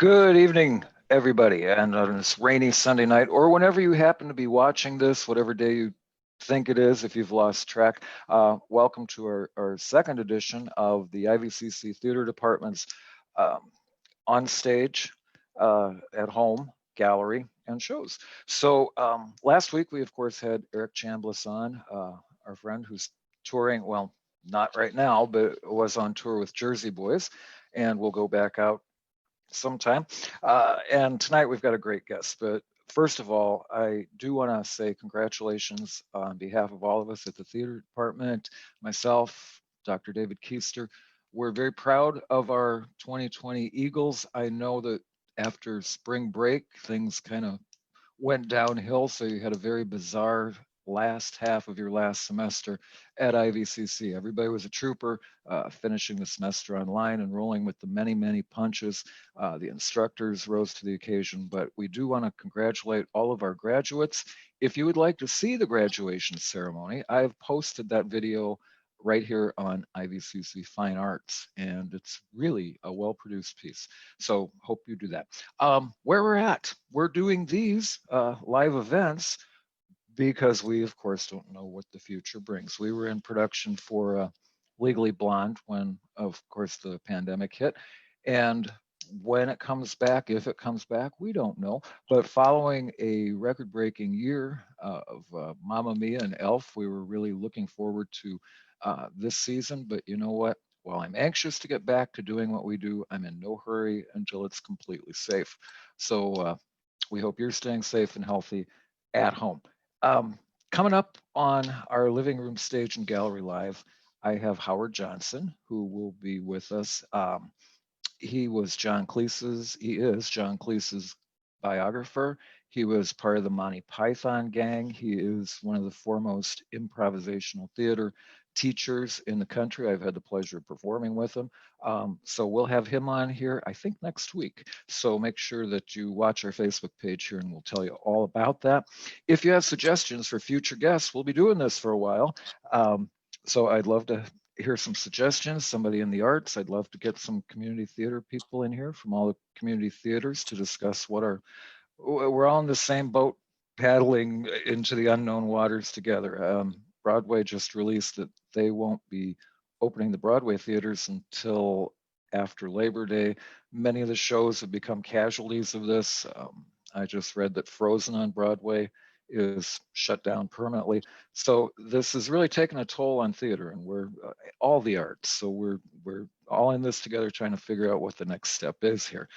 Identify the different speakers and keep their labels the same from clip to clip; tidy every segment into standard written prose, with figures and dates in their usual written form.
Speaker 1: Good evening, everybody, and on this rainy Sunday night, or whenever you happen to be watching this, whatever day you think it is, if you've lost track, welcome to our second edition of the IVCC Theater Department's um, on stage, at home, gallery, and shows. So last week we, of course, had Eric Chambliss on, our friend who's touring, well, not right now, but was on tour with Jersey Boys, and we'll go back out sometime. And tonight we've got a great guest. But first of all, I do want to say congratulations on behalf of all of us at the theater department, myself, Dr. David Keister. We're very proud of our 2020 Eagles. I know that after spring break, things kind of went downhill. So you had a very bizarre last half of your last semester at IVCC. Everybody was a trooper, finishing the semester online and rolling with the many, many punches. The instructors rose to the occasion, but we do want to congratulate all of our graduates. If you would like to see the graduation ceremony, I've posted that video right here on IVCC Fine Arts, and it's really a well-produced piece. So hope you do that. Where we're at, we're doing these live events because we, of course, don't know what the future brings. We were in production for Legally Blonde when, of course, the pandemic hit. And when it comes back, if it comes back, we don't know. But following a record-breaking year of Mamma Mia and Elf, we were really looking forward to this season. But you know what? While I'm anxious to get back to doing what we do, I'm in no hurry until it's completely safe. So we hope you're staying safe and healthy at home. Coming up on our living room stage and gallery live, I have Howard Johnson, who will be with us. He is John Cleese's biographer. He was part of the Monty Python gang. He is one of the foremost improvisational theater teachers in the country. I've had the pleasure of performing with him. So we'll have him on here, I think, next week. So make sure that you watch our Facebook page here and we'll tell you all about that. If you have suggestions for future guests, we'll be doing this for a while. So I'd love to hear some suggestions, somebody in the arts. I'd love to get some community theater people in here from all the community theaters to discuss we're all in the same boat paddling into the unknown waters together. Broadway just released that they won't be opening the Broadway theaters until after Labor Day. Many of the shows have become casualties of this. I just read that Frozen on Broadway is shut down permanently. So this is really taking a toll on theater, and we're all the arts. So we're all in this together, trying to figure out what the next step is here.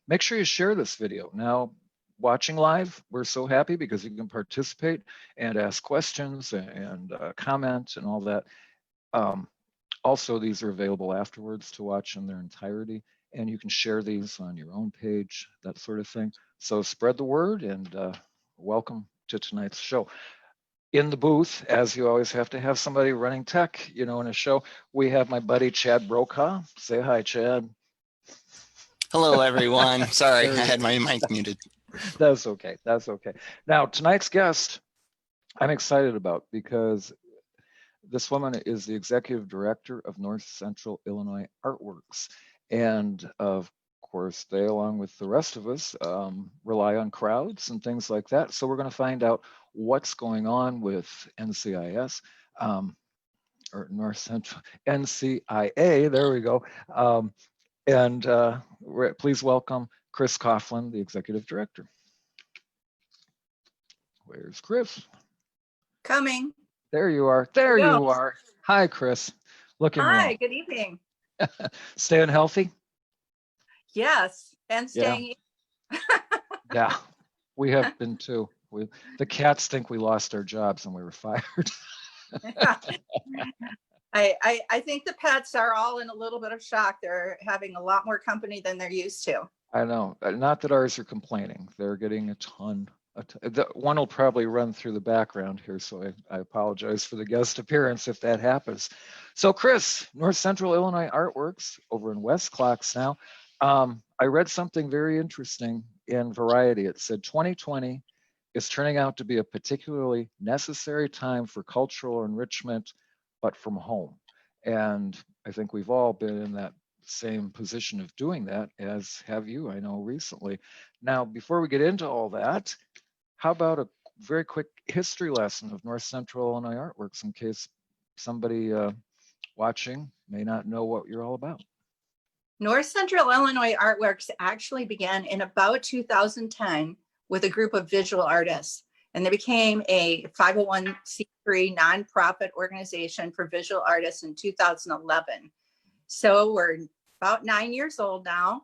Speaker 1: Make sure you share this video. Now, watching live, we're so happy because you can participate and ask questions and comment and all that. Also, these are available afterwards to watch in their entirety, and you can share these on your own page, that sort of thing. So spread the word, and welcome to tonight's show. In the booth, as you always have to have somebody running tech, in a show, we have my buddy Chad Brokaw. Say hi, Chad.
Speaker 2: Hello, everyone. Sorry, I had my mic muted.
Speaker 1: That's okay. That's okay. Now, tonight's guest, I'm excited about because this woman is the executive director of North Central Illinois Artworks. And of course, they, along with the rest of us, rely on crowds and things like that. So we're going to find out what's going on with NCIS, or North Central, NCIA, there we go. Please welcome Chris Coughlin, the executive director. Where's Chris?
Speaker 3: Coming.
Speaker 1: There you are. There you are. Hi, Chris. Looking
Speaker 3: Hi,
Speaker 1: well.
Speaker 3: good evening.
Speaker 1: Staying healthy?
Speaker 3: Yes, and staying.
Speaker 1: Yeah, we have been too. The cats think we lost our jobs and we were fired.
Speaker 3: I think the pets are all in a little bit of shock. They're having a lot more company than they're used to.
Speaker 1: I know. Not that ours are complaining. They're getting a ton. One will probably run through the background here, so I apologize for the guest appearance if that happens. So Chris, North Central Illinois Artworks over in West Clocks now. I read something very interesting in Variety. It said 2020 is turning out to be a particularly necessary time for cultural enrichment, but from home. And I think we've all been in that same position of doing that, as have you, I know, recently. Now, before we get into all that, how about a very quick history lesson of North Central Illinois Artworks, in case somebody watching may not know what you're all about?
Speaker 3: North Central Illinois Artworks actually began in about 2010 with a group of visual artists, and they became a 501c3 nonprofit organization for visual artists in 2011. So we're about 9 years old now.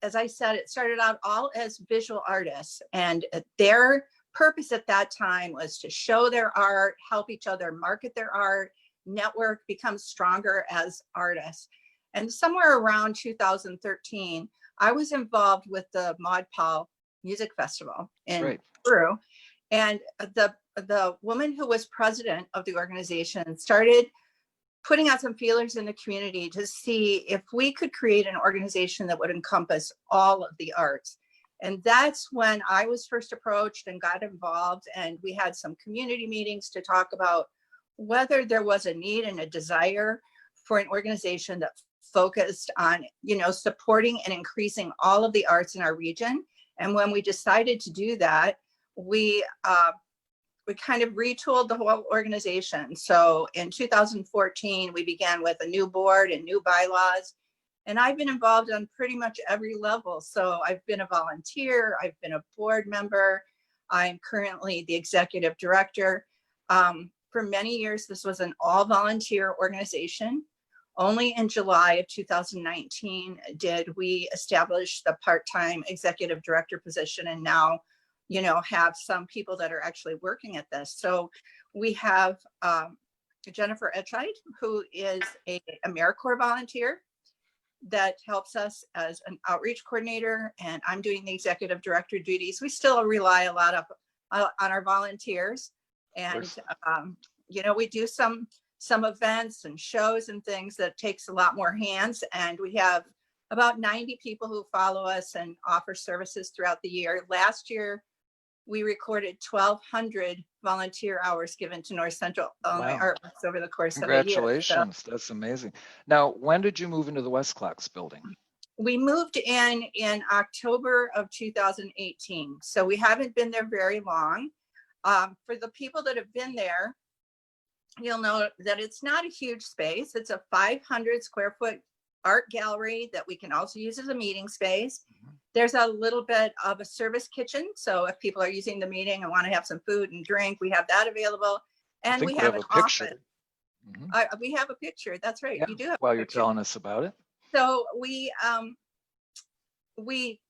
Speaker 3: As I said, it started out all as visual artists, and their purpose at that time was to show their art, help each other market their art, network, become stronger as artists. And somewhere around 2013, I was involved with the Maud Powell Music Festival in Peru. And the woman who was president of the organization started putting out some feelers in the community to see if we could create an organization that would encompass all of the arts. And that's when I was first approached and got involved. And we had some community meetings to talk about whether there was a need and a desire for an organization that focused on, supporting and increasing all of the arts in our region. And when we decided to do that, we kind of retooled the whole organization. So in 2014, we began with a new board and new bylaws. And I've been involved on pretty much every level. So I've been a volunteer, I've been a board member, I'm currently the executive director. For many years, this was an all volunteer organization. Only in July of 2019 did we establish the part-time executive director position, and now, have some people that are actually working at this. So we have Jennifer Etchite, who is a AmeriCorps volunteer that helps us as an outreach coordinator, and I'm doing the executive director duties. We still rely a lot on our volunteers, and we do some events and shows and things that takes a lot more hands, and we have about 90 people who follow us and offer services throughout the year. Last year, we recorded 1,200 volunteer hours given to North Central Illinois Artworks over the course of a year.
Speaker 1: Congratulations, so, that's amazing. Now, when did you move into the Westclocks building?
Speaker 3: We moved in October of 2018, so we haven't been there very long. For the people that have been there, you'll know that it's not a huge space. It's a 500 square foot art gallery that we can also use as a meeting space. There's a little bit of a service kitchen. So if people are using the meeting and want to have some food and drink, we have that available. And we have an office. We have a picture. That's right.
Speaker 1: Yeah,
Speaker 3: you do have
Speaker 1: while you're telling us about it.
Speaker 3: So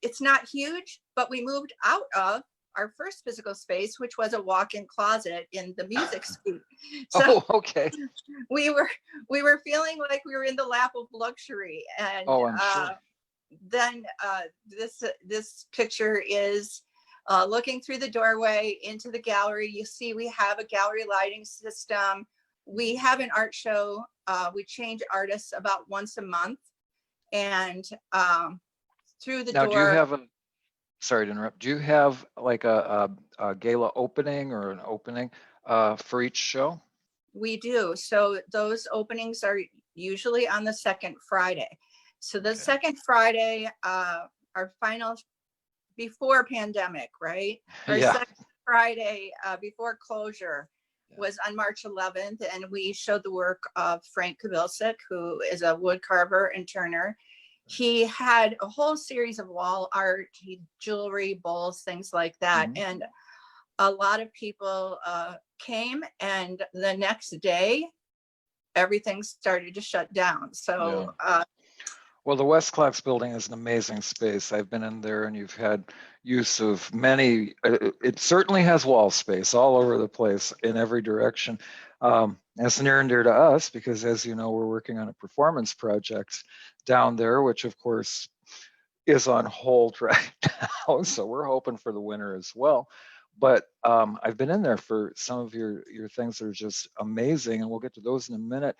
Speaker 3: it's not huge, but we moved out of our first physical space, which was a walk-in closet in the music suite. So
Speaker 1: okay.
Speaker 3: We were feeling like we were in the lap of luxury, and
Speaker 1: I'm sure.
Speaker 3: Then this picture is looking through the doorway into the gallery. You see, we have a gallery lighting system. We have an art show. We change artists about once a month, and through the door.
Speaker 1: Do you have sorry to interrupt. Do you have like a gala opening or an opening for each show?
Speaker 3: We do. So those openings are usually on the second Friday. So the second Friday, our final before pandemic, right? Our second Friday before closure was on March 11th, and we showed the work of Frank Kabilsik, who is a wood carver and turner. He had a whole series of wall art, jewelry, bowls, things like that. And a lot of people came, and the next day, everything started to shut down. So,
Speaker 1: well, the Westclocks building is an amazing space. I've been in there, and you've had use of many. It certainly has wall space all over the place in every direction. It's near and dear to us because, as you know, we're working on a performance project down there, which of course is on hold right now. So we're hoping for the winter as well. But I've been in there for some of your things that are just amazing, and we'll get to those in a minute.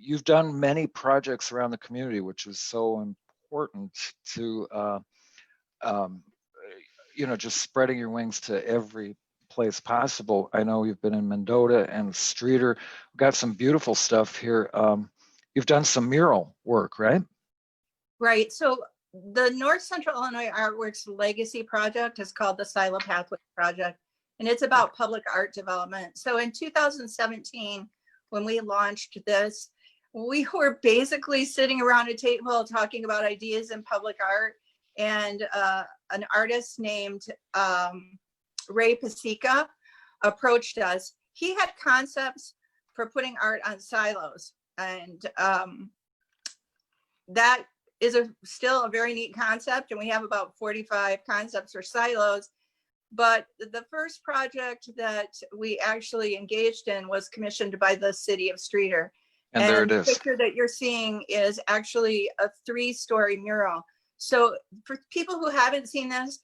Speaker 1: You've done many projects around the community, which is so important to, just spreading your wings to every place possible. I know you've been in Mendota and Streeter. We've got some beautiful stuff here. you've done some mural work, right?
Speaker 3: Right. So the North Central Illinois Artworks Legacy Project is called the Silo Pathway Project, and it's about public art development. So in 2017, when we launched this, we were basically sitting around a table talking about ideas in public art, and an artist named Ray Pasica approached us. He had concepts for putting art on silos, and that is still a very neat concept, and we have about 45 concepts for silos. But the first project that we actually engaged in was commissioned by the city of Streator.
Speaker 1: And there it
Speaker 3: the
Speaker 1: is.
Speaker 3: picture that you're seeing is actually a 3-story mural. So for people who haven't seen this,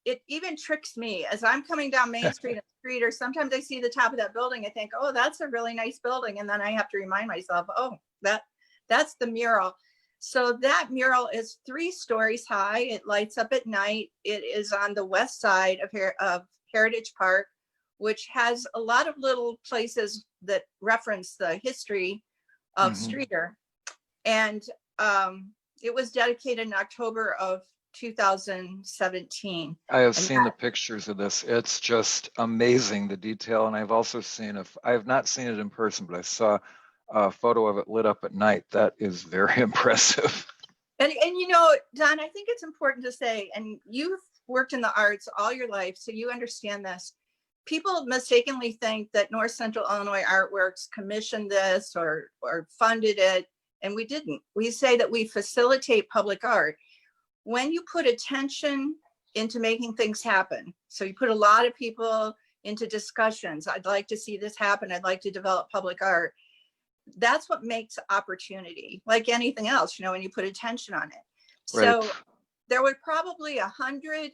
Speaker 3: it even tricks me as I'm coming down Main Street in Streator. Sometimes I see the top of that building, I think, oh, that's a really nice building. And then I have to remind myself, oh, that's the mural. So that mural is 3 stories high. It lights up at night. It is on the west side of Heritage Park, which has a lot of little places that reference the history of Streator. And it was dedicated in October of 2017.
Speaker 1: I have seen the pictures of this. It's just amazing, the detail. And I've also seen, I have not seen it in person, but I saw a photo of it lit up at night. That is very impressive.
Speaker 3: And you know, Don, I think it's important to say, and you've worked in the arts all your life, so you understand this. People mistakenly think that North Central Illinois Artworks commissioned this or funded it, and we didn't. We say that we facilitate public art. When you put attention into making things happen, so you put a lot of people into discussions, I'd like to see this happen, I'd like to develop public art. That's what makes opportunity, like anything else, you know, when you put attention on it. So there were probably 100,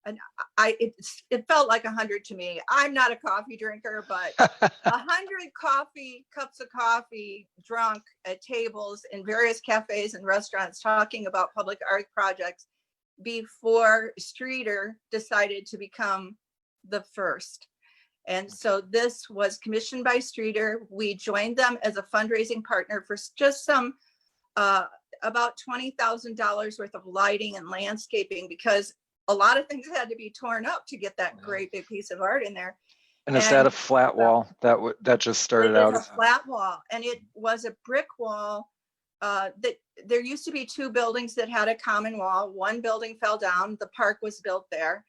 Speaker 3: and it felt like 100 to me. I'm not a coffee drinker, but 100 cups of coffee drunk at tables in various cafes and restaurants talking about public art projects before Streator decided to become the first. And so this was commissioned by Streator. We joined them as a fundraising partner for just some about $20,000 worth of lighting and landscaping, because a lot of things had to be torn up to get that great big piece of art in there.
Speaker 1: And is that a flat wall that just started out?
Speaker 3: It's a flat wall, and it was a brick wall. That there used to be 2 buildings that had a common wall. One building fell down. The park was built there.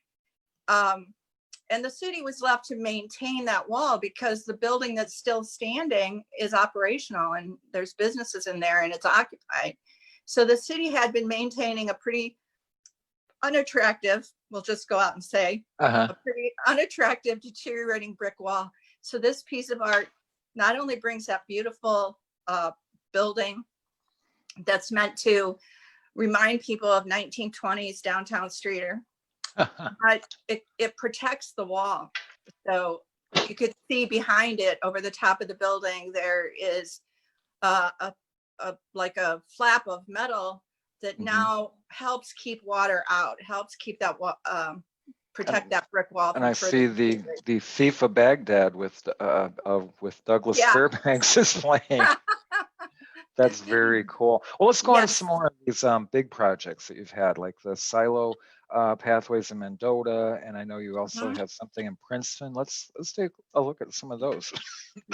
Speaker 3: And the city was left to maintain that wall because the building that's still standing is operational and there's businesses in there and it's occupied. So the city had been maintaining a pretty unattractive, we'll just go out and say, a pretty unattractive, deteriorating brick wall. So this piece of art not only brings that beautiful building that's meant to remind people of 1920s downtown Streator, but it protects the wall. So you could see behind it, over the top of the building, there is like a flap of metal that now helps keep water out, helps keep that protect that brick wall.
Speaker 1: And I see the FIFA Baghdad with Douglas Fairbanks is playing. That's very cool. Well, let's go on to some more of these big projects that you've had, like the silo pathways in Mendota, and I know you also have something in Princeton. Let's take a look at some of those.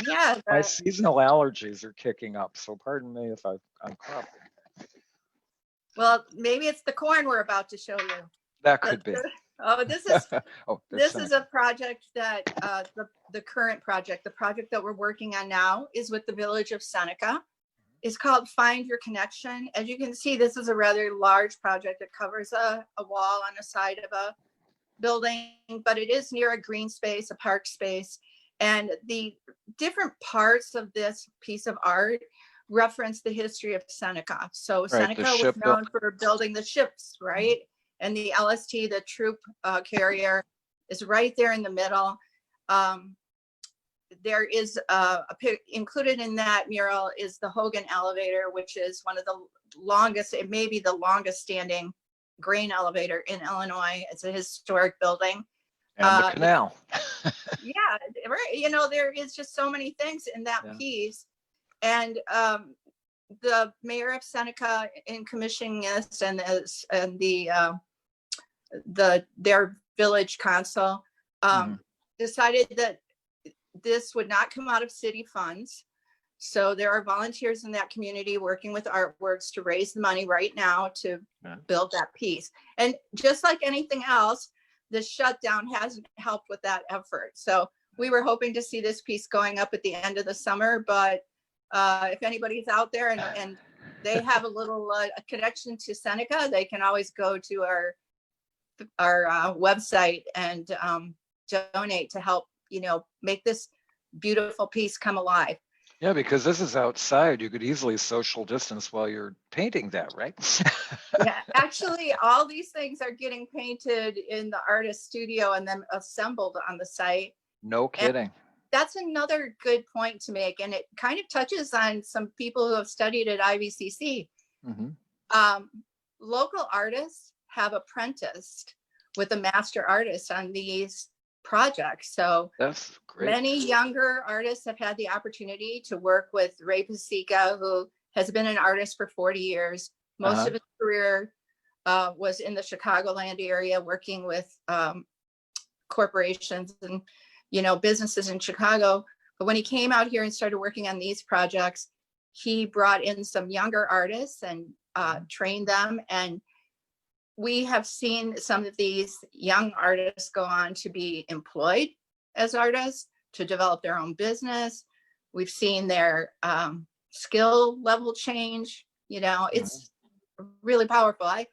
Speaker 3: Yeah,
Speaker 1: my seasonal allergies are kicking up, so pardon me if I'm coughing.
Speaker 3: Well, maybe it's the corn we're about to show you.
Speaker 1: That could be.
Speaker 3: Oh, this is this is a project that the current project, the project that we're working on now, is with the village of Seneca. It's called Find Your Connection. As you can see, this is a rather large project. It covers a wall on the side of a building, but it is near a green space, a park space. And the different parts of this piece of art reference the history of Seneca. So Seneca was known for building the ships, right? And the LST, the troop carrier, is right there in the middle. There is included in that mural is the Hogan elevator, which is one of the longest, it may be the longest standing grain elevator in Illinois. It's a historic building.
Speaker 1: And the canal.
Speaker 3: Yeah, right. You know, there is just so many things in that piece. And the mayor of Seneca, in commissioning this, and their village council decided that this would not come out of city funds. So there are volunteers in that community working with Artworks to raise the money right now to build that piece. And just like anything else, the shutdown hasn't helped with that effort. So we were hoping to see this piece going up at the end of the summer, but if anybody's out there and they have a little connection to Seneca, they can always go to our website and donate to help, make this beautiful piece come alive.
Speaker 1: Yeah, because this is outside. You could easily social distance while you're painting that, right?
Speaker 3: Yeah, actually, all these things are getting painted in the artist studio and then assembled on the site.
Speaker 1: No kidding.
Speaker 3: And that's another good point to make. And it kind of touches on some people who have studied at IVCC. Local artists have apprenticed with a master artist on these projects. So
Speaker 1: that's great.
Speaker 3: Many younger artists have had the opportunity to work with Ray Pasica, who has been an artist for 40 years. Most of his career was in the Chicagoland area, working with corporations and businesses in Chicago. But when he came out here and started working on these projects, he brought in some younger artists and trained them. And we have seen some of these young artists go on to be employed as artists, to develop their own business. We've seen their skill level change. It's really powerful. I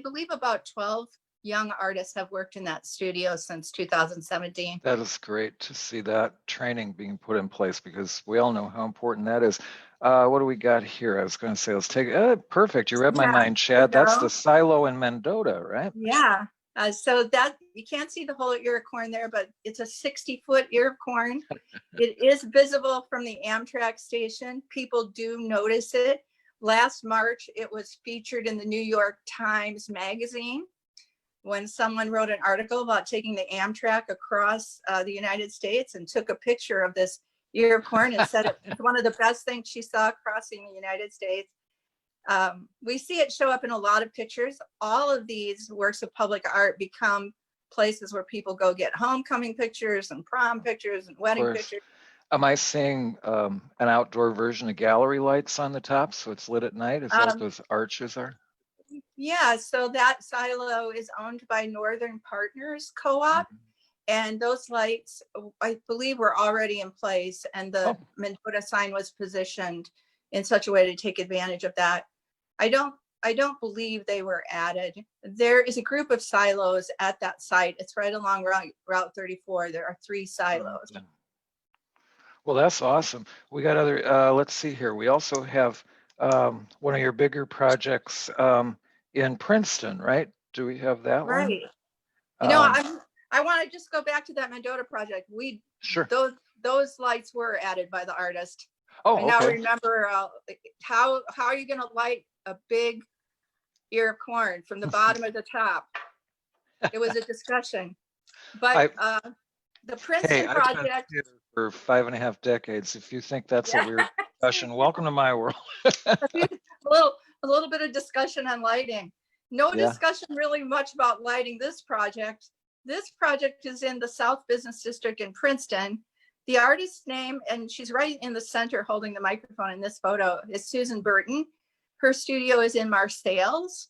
Speaker 3: believe about 12 young artists have worked in that studio since 2017.
Speaker 1: That is great to see that training being put in place, because we all know how important that is. What do we got here? I was going to say, let's take perfect. You read my mind, Chad. That's the silo in Mendota, right?
Speaker 3: Yeah. So that you can't see the whole ear of corn there, but it's a 60-foot ear of corn. It is visible from the Amtrak station. People do notice it. Last March, it was featured in the New York Times Magazine when someone wrote an article about taking the Amtrak across the United States and took a picture of this ear of corn and said it's one of the best things she saw crossing the United States. We see it show up in a lot of pictures. All of these works of public art become places where people go get homecoming pictures and prom pictures and wedding pictures.
Speaker 1: Am I seeing an outdoor version of gallery lights on the top, so it's lit at night? Is that what those arches are?
Speaker 3: Yeah, so that silo is owned by Northern Partners Co-op. And those lights, I believe, were already in place, and the Mendota sign was positioned in such a way to take advantage of that. I don't believe they were added. There is a group of silos at that site. It's right along Route 34. There are 3 silos.
Speaker 1: Well, that's awesome. We got other, let's see here. We also have one of your bigger projects in Princeton, right? Do we have that one?
Speaker 3: Right. I want to just go back to that Mendota project.
Speaker 1: Sure.
Speaker 3: Those lights were added by the artist.
Speaker 1: Oh,
Speaker 3: I now remember how are you going to light a big ear of corn from the bottom to the top? It was a discussion, but the Princeton project.
Speaker 1: I've been here for 5.5 decades. If you think that's a weird discussion, welcome to my world.
Speaker 3: a little bit of discussion on lighting. No discussion really much about lighting this project. This project is in the South Business District in Princeton. The artist's name, and she's right in the center holding the microphone in this photo, is Susan Burton. Her studio is in Marseilles.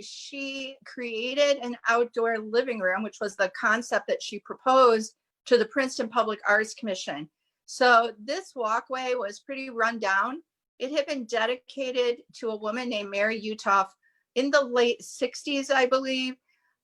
Speaker 3: She created an outdoor living room, which was the concept that she proposed to the Princeton Public Arts Commission. So this walkway was pretty run down. It had been dedicated to a woman named Mary Utoff in the late 60s, I believe.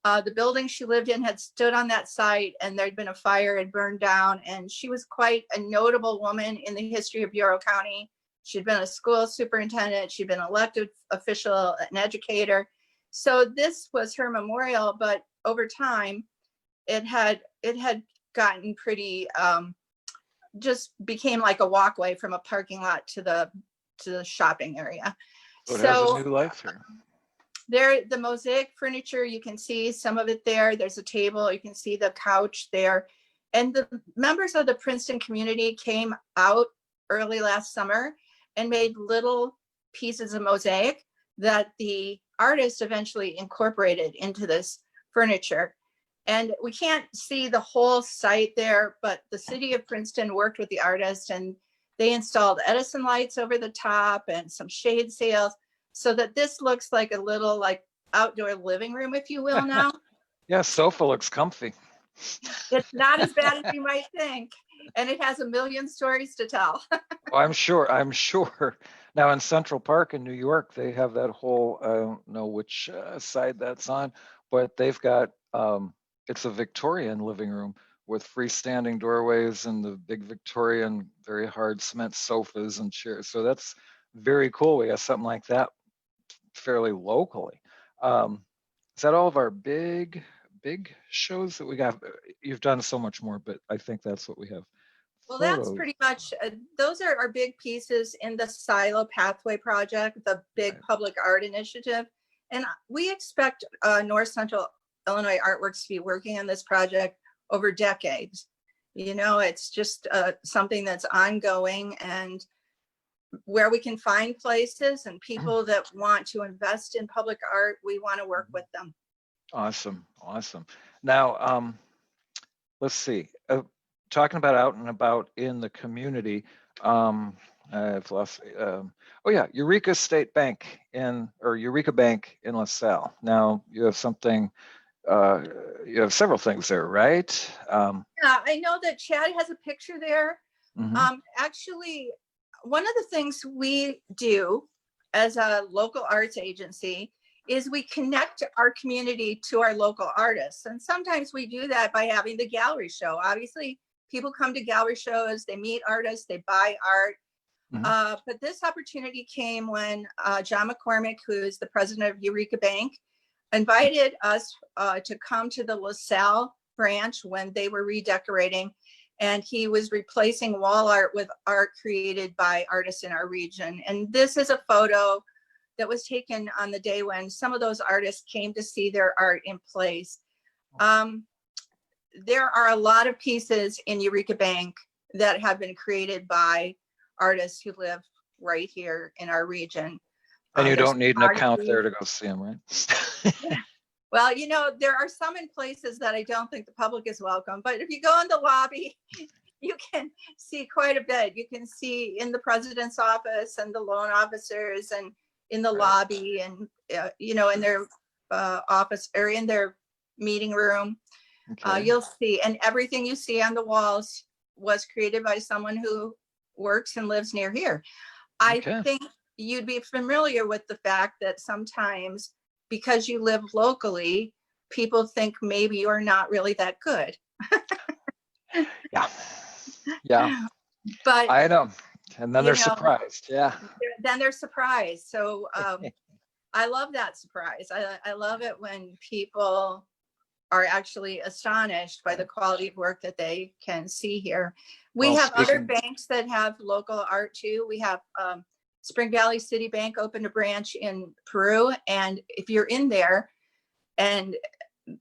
Speaker 3: The building she lived in had stood on that site, and there'd been a fire and burned down. And she was quite a notable woman in the history of Bureau County. She'd been a school superintendent. She'd been an elected official, an educator. So this was her memorial, but over time, it had gotten pretty, just became like a walkway from a parking lot to the shopping area.
Speaker 1: So it has a new life here.
Speaker 3: There, the mosaic furniture, you can see some of it there. There's a table, you can see the couch there. And the members of the Princeton community came out early last summer and made little pieces of mosaic that the artist eventually incorporated into this furniture. And we can't see the whole site there, but the city of Princeton worked with the artist and they installed Edison lights over the top and some shade sails so that this looks like a little like outdoor living room, if you will now.
Speaker 1: Yeah, sofa looks comfy.
Speaker 3: It's not as bad as you might think. And it has a million stories to tell.
Speaker 1: Oh, I'm sure. I'm sure. Now in Central Park in New York, they have that whole, I don't know which side that's on, but they've got, it's a Victorian living room with freestanding doorways and the big Victorian, very hard cement sofas and chairs. So that's very cool. We have something like that fairly locally. Is that all of our big shows that we got? You've done so much more, but I think that's what we have.
Speaker 3: Well, that's
Speaker 1: Photos.
Speaker 3: pretty much, those are our big pieces in the Silo Pathway Project, the big
Speaker 1: Right.
Speaker 3: public art initiative. And we expect North Central Illinois Artworks to be working on this project over decades. You know, it's just something that's ongoing, and where we can find places and people that want to invest in public art, we want to work with them.
Speaker 1: Awesome, awesome. Now, let's see. Talking about out and about in the community, I've lost. Oh yeah, Eureka State Bank or Eureka Bank in LaSalle. Now you have something. You have several things there, right?
Speaker 3: Yeah, I know that Chad has a picture there.
Speaker 1: Mhm.
Speaker 3: Actually, one of the things we do as a local arts agency is we connect our community to our local artists. And sometimes we do that by having the gallery show. Obviously, people come to gallery shows, they meet artists, they buy art.
Speaker 1: Mhm.
Speaker 3: But this opportunity came when John McCormick, who is the president of Eureka Bank, invited us to come to the LaSalle branch when they were redecorating. And he was replacing wall art with art created by artists in our region. And this is a photo that was taken on the day when some of those artists came to see their art in place. There are a lot of pieces in Eureka Bank that have been created by artists who live right here in our region.
Speaker 1: And you
Speaker 3: There's
Speaker 1: don't need an account
Speaker 3: photography.
Speaker 1: there to go see them, right?
Speaker 3: Well, you know, there are some in places that I don't think the public is welcome, but if you go in the lobby, you can see quite a bit. You can see in the president's office and the loan officers and in the
Speaker 1: Right.
Speaker 3: lobby and, you know, in their office or in their meeting room.
Speaker 1: Okay.
Speaker 3: You'll see, and everything you see on the walls was created by someone who works and lives near here. I
Speaker 1: Okay.
Speaker 3: think you'd be familiar with the fact that sometimes because you live locally, people think maybe you're not really that good.
Speaker 1: Yeah. Yeah.
Speaker 3: But
Speaker 1: I know. And then
Speaker 3: you
Speaker 1: they're
Speaker 3: know,
Speaker 1: surprised. Yeah.
Speaker 3: then they're surprised. So I love that surprise. I love it when people are actually astonished by the quality of work that they can see here. We
Speaker 1: Well,
Speaker 3: have other
Speaker 1: speaking-
Speaker 3: banks that have local art too. We have Spring Valley City Bank opened a branch in Peru. And if you're in there, and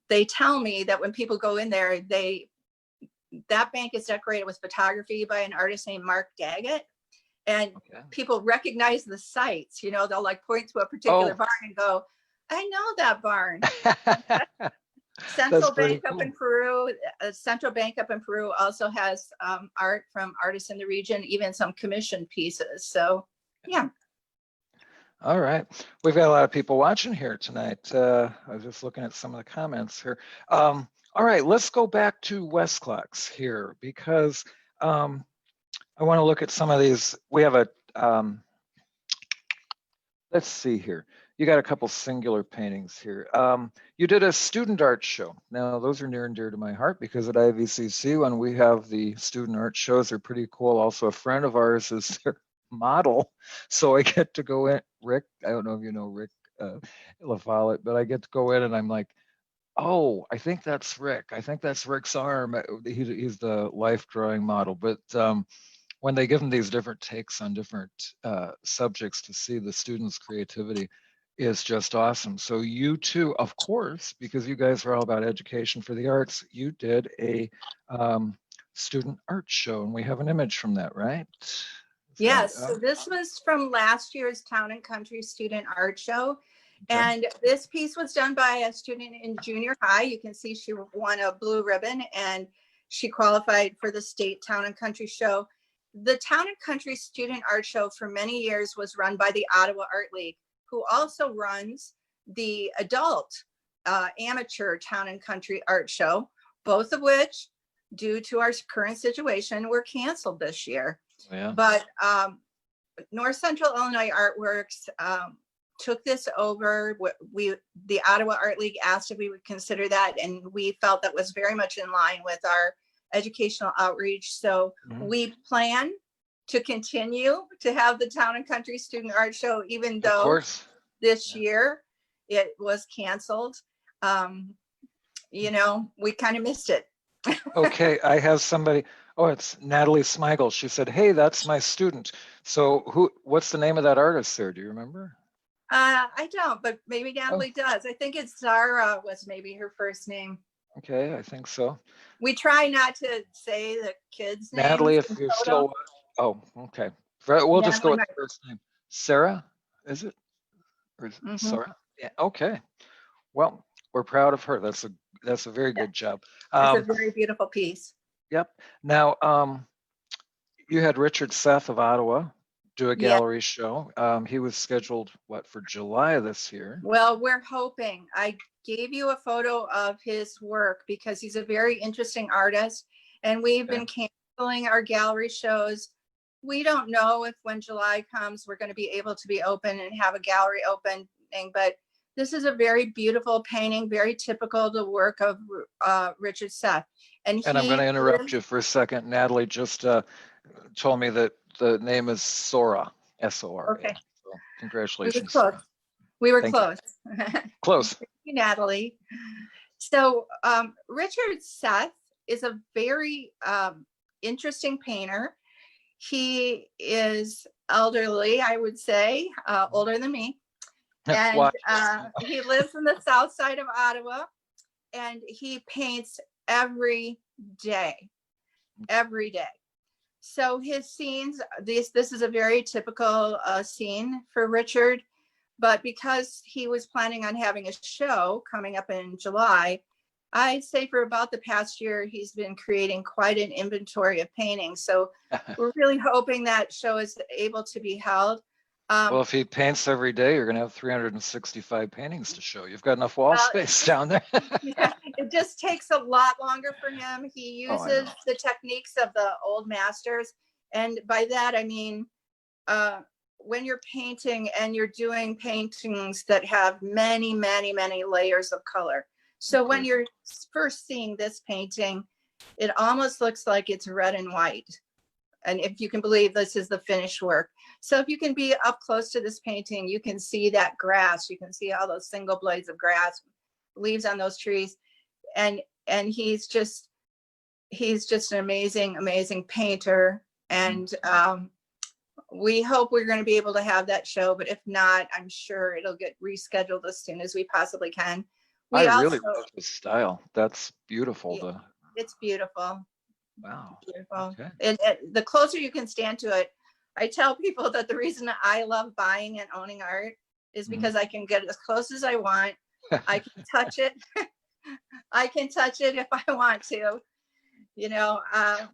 Speaker 3: they tell me that when people go in there, that bank is decorated with photography by an artist named Mark Daggett. And
Speaker 1: Okay.
Speaker 3: people recognize the sites, you know, they'll like point to a particular
Speaker 1: Oh.
Speaker 3: barn and go, I know that barn. Central
Speaker 1: That's pretty
Speaker 3: Bank up
Speaker 1: cool.
Speaker 3: in Peru, Central Bank up in Peru also has art from artists in the region, even some commissioned pieces. So, yeah.
Speaker 1: All right. We've got a lot of people watching here tonight. I was just looking at some of the comments here. All right, let's go back to Westclox here because I want to look at some of these. We have a, let's see here. You got a couple singular paintings here. You did a student art show. Now, those are near and dear to my heart because at IVCC, when we have the student art shows, they're pretty cool. Also, a friend of ours is their model. So I get to go in, Rick, I don't know if you know Rick LaFollette, but I get to go in and I'm like, oh, I think that's Rick. I think that's Rick's arm. He's the life drawing model. But when they give them these different takes on different subjects to see the students' creativity is just awesome. So you too, of course, because you guys are all about education for the arts, you did a student art show and we have an image from that, right?
Speaker 3: Yes, so this was from last year's Town and Country Student Art Show.
Speaker 1: Okay.
Speaker 3: And this piece was done by a student in junior high. You can see she won a blue ribbon and she qualified for the state Town and Country Show. The Town and Country Student Art Show for many years was run by the Ottawa Art League, who also runs the adult amateur Town and Country Art Show, both of which, due to our current situation, were canceled this year.
Speaker 1: Yeah.
Speaker 3: But North Central Illinois Artworks took this over. The Ottawa Art League asked if we would consider that, and we felt that was very much in line with our educational outreach. So we plan to continue to have the Town and Country Student Art Show, even though this year it was canceled. You know, we kind of missed it.
Speaker 1: Okay, I have somebody. Oh, it's Natalie Smigel. She said, "Hey, that's my student." So what's the name of that artist there? Do you remember?
Speaker 3: I don't, but maybe Natalie does. I think it's Zara was maybe her first name.
Speaker 1: Okay, I think so.
Speaker 3: We try not to say the kids' names.
Speaker 1: Natalie, if you're still, okay. We'll just go with the first name. Sarah, is it? Or is it Sarah? Yeah, okay. Well, we're proud of her. That's a very good job.
Speaker 3: It's a very beautiful piece.
Speaker 1: Yep. Now, you had Richard Seth of Ottawa do a gallery show. He was scheduled, for July this year?
Speaker 3: Well, we're hoping. I gave you a photo of his work because he's a very interesting artist, and we've been canceling our gallery shows. We don't know if when July comes, we're going to be able to be open and have a gallery opening, but this is a very beautiful painting, very typical the work of Richard Seth. And
Speaker 1: I'm going to interrupt you for a second. Natalie just told me that the name is Sora, S-O-R.
Speaker 3: Okay.
Speaker 1: So congratulations.
Speaker 3: We were close.
Speaker 1: Close.
Speaker 3: Thank you, Natalie. So Richard Seth is a very interesting painter. He is elderly, I would say, older than me. And he lives in the south side of Ottawa, and he paints every day. So his scenes, this is a very typical scene for Richard, but because he was planning on having a show coming up in July, I'd say for about the past year, he's been creating quite an inventory of paintings. So we're really hoping that show is able to be held.
Speaker 1: Well, if he paints every day, you're going to have 365 paintings to show. You've got enough wall space down there.
Speaker 3: Yeah, it just takes a lot longer for him. He uses the techniques of the old masters. And by that, I mean, when you're painting and you're doing paintings that have many, many, many layers of color. So when you're first seeing this painting, it almost looks like it's red and white. And if you can believe this is the finished work. So if you can be up close to this painting, you can see that grass. You can see all those single blades of grass, leaves on those trees. And he's just an amazing, amazing painter. And we hope we're going to be able to have that show. But if not, I'm sure it'll get rescheduled as soon as we possibly can.
Speaker 1: I really love his style. That's beautiful.
Speaker 3: Yeah, it's beautiful.
Speaker 1: Wow.
Speaker 3: Beautiful. Okay. And the closer you can stand to it, I tell people that the reason I love buying and owning art is because I can get as close as I want. I can touch it. I can touch it if I want to, you know.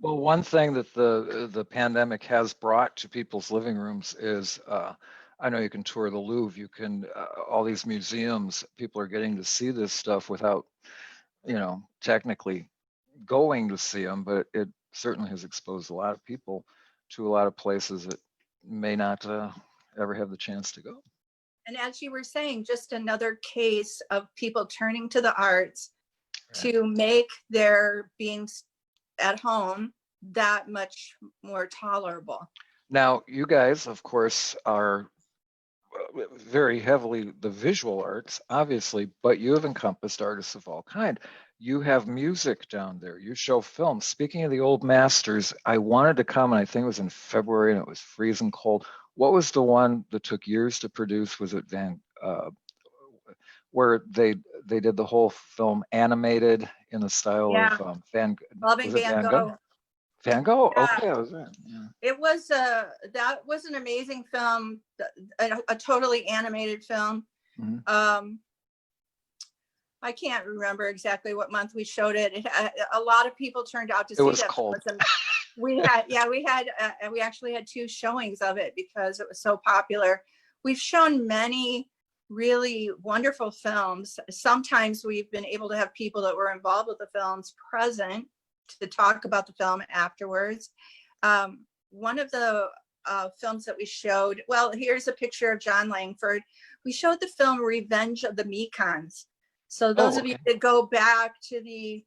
Speaker 1: Well, one thing that the pandemic has brought to people's living rooms is, I know you can tour the Louvre, you can, all these museums, people are getting to see this stuff without, technically going to see them, but it certainly has exposed a lot of people to a lot of places that may not ever have the chance to go.
Speaker 3: And as you were saying, just another case of people turning to the arts to make their being at home that much more tolerable.
Speaker 1: Now, you guys, of course, are very heavily the visual arts, obviously, but you have encompassed artists of all kind. You have music down there. You show film. Speaking of the old masters, I wanted to come, and I think it was in February, and it was freezing cold. What was the one that took years to produce? Was it where they did the whole film animated in the style of Van Gogh? Van Gogh.
Speaker 3: Yeah.
Speaker 1: Okay, I was right. Yeah.
Speaker 3: It was that was an amazing film, a totally animated film.
Speaker 1: Mhm.
Speaker 3: I can't remember exactly what month we showed it. A lot of people turned out to
Speaker 1: It
Speaker 3: see
Speaker 1: was
Speaker 3: that.
Speaker 1: cold.
Speaker 3: We actually had 2 showings of it because it was so popular. We've shown many really wonderful films. Sometimes we've been able to have people that were involved with the films present to talk about the film afterwards. One of the films that we showed, well, here's a picture of John Langford. We showed the film Revenge of the Mekons. So those of you that go back to the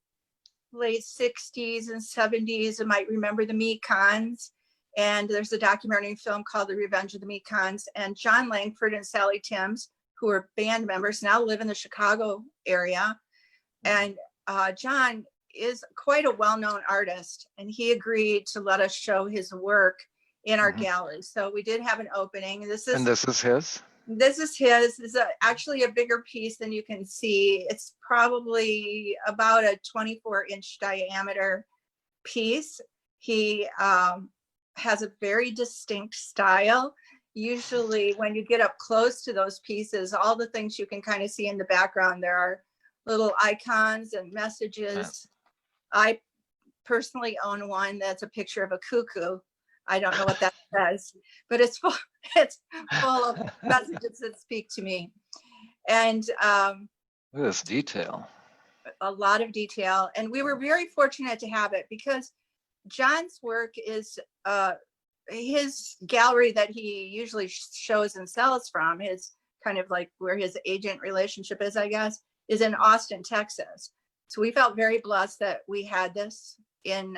Speaker 3: late 60s and 70s and might remember the Mekons. And there's a documentary film called The Revenge of the Mekons. And John Langford and Sally Timms, who are band members, now live in the Chicago area. And John is quite a well-known artist, and he agreed to let us show his work in our gallery. So we did have an opening. This is
Speaker 1: his?
Speaker 3: This is his. This is actually a bigger piece than you can see. It's probably about a 24-inch diameter piece. He has a very distinct style. Usually when you get up close to those pieces, all the things you can kind of see in the background, there are little icons and messages. I personally own one that's a picture of a cuckoo. I don't know what that says, but it's full of messages that speak to me. And
Speaker 1: Look at this detail.
Speaker 3: a lot of detail. And we were very fortunate to have it because John's work is his gallery that he usually shows and sells from, his kind of like where his agent relationship is, I guess, is in Austin, Texas. So we felt very blessed that we had this in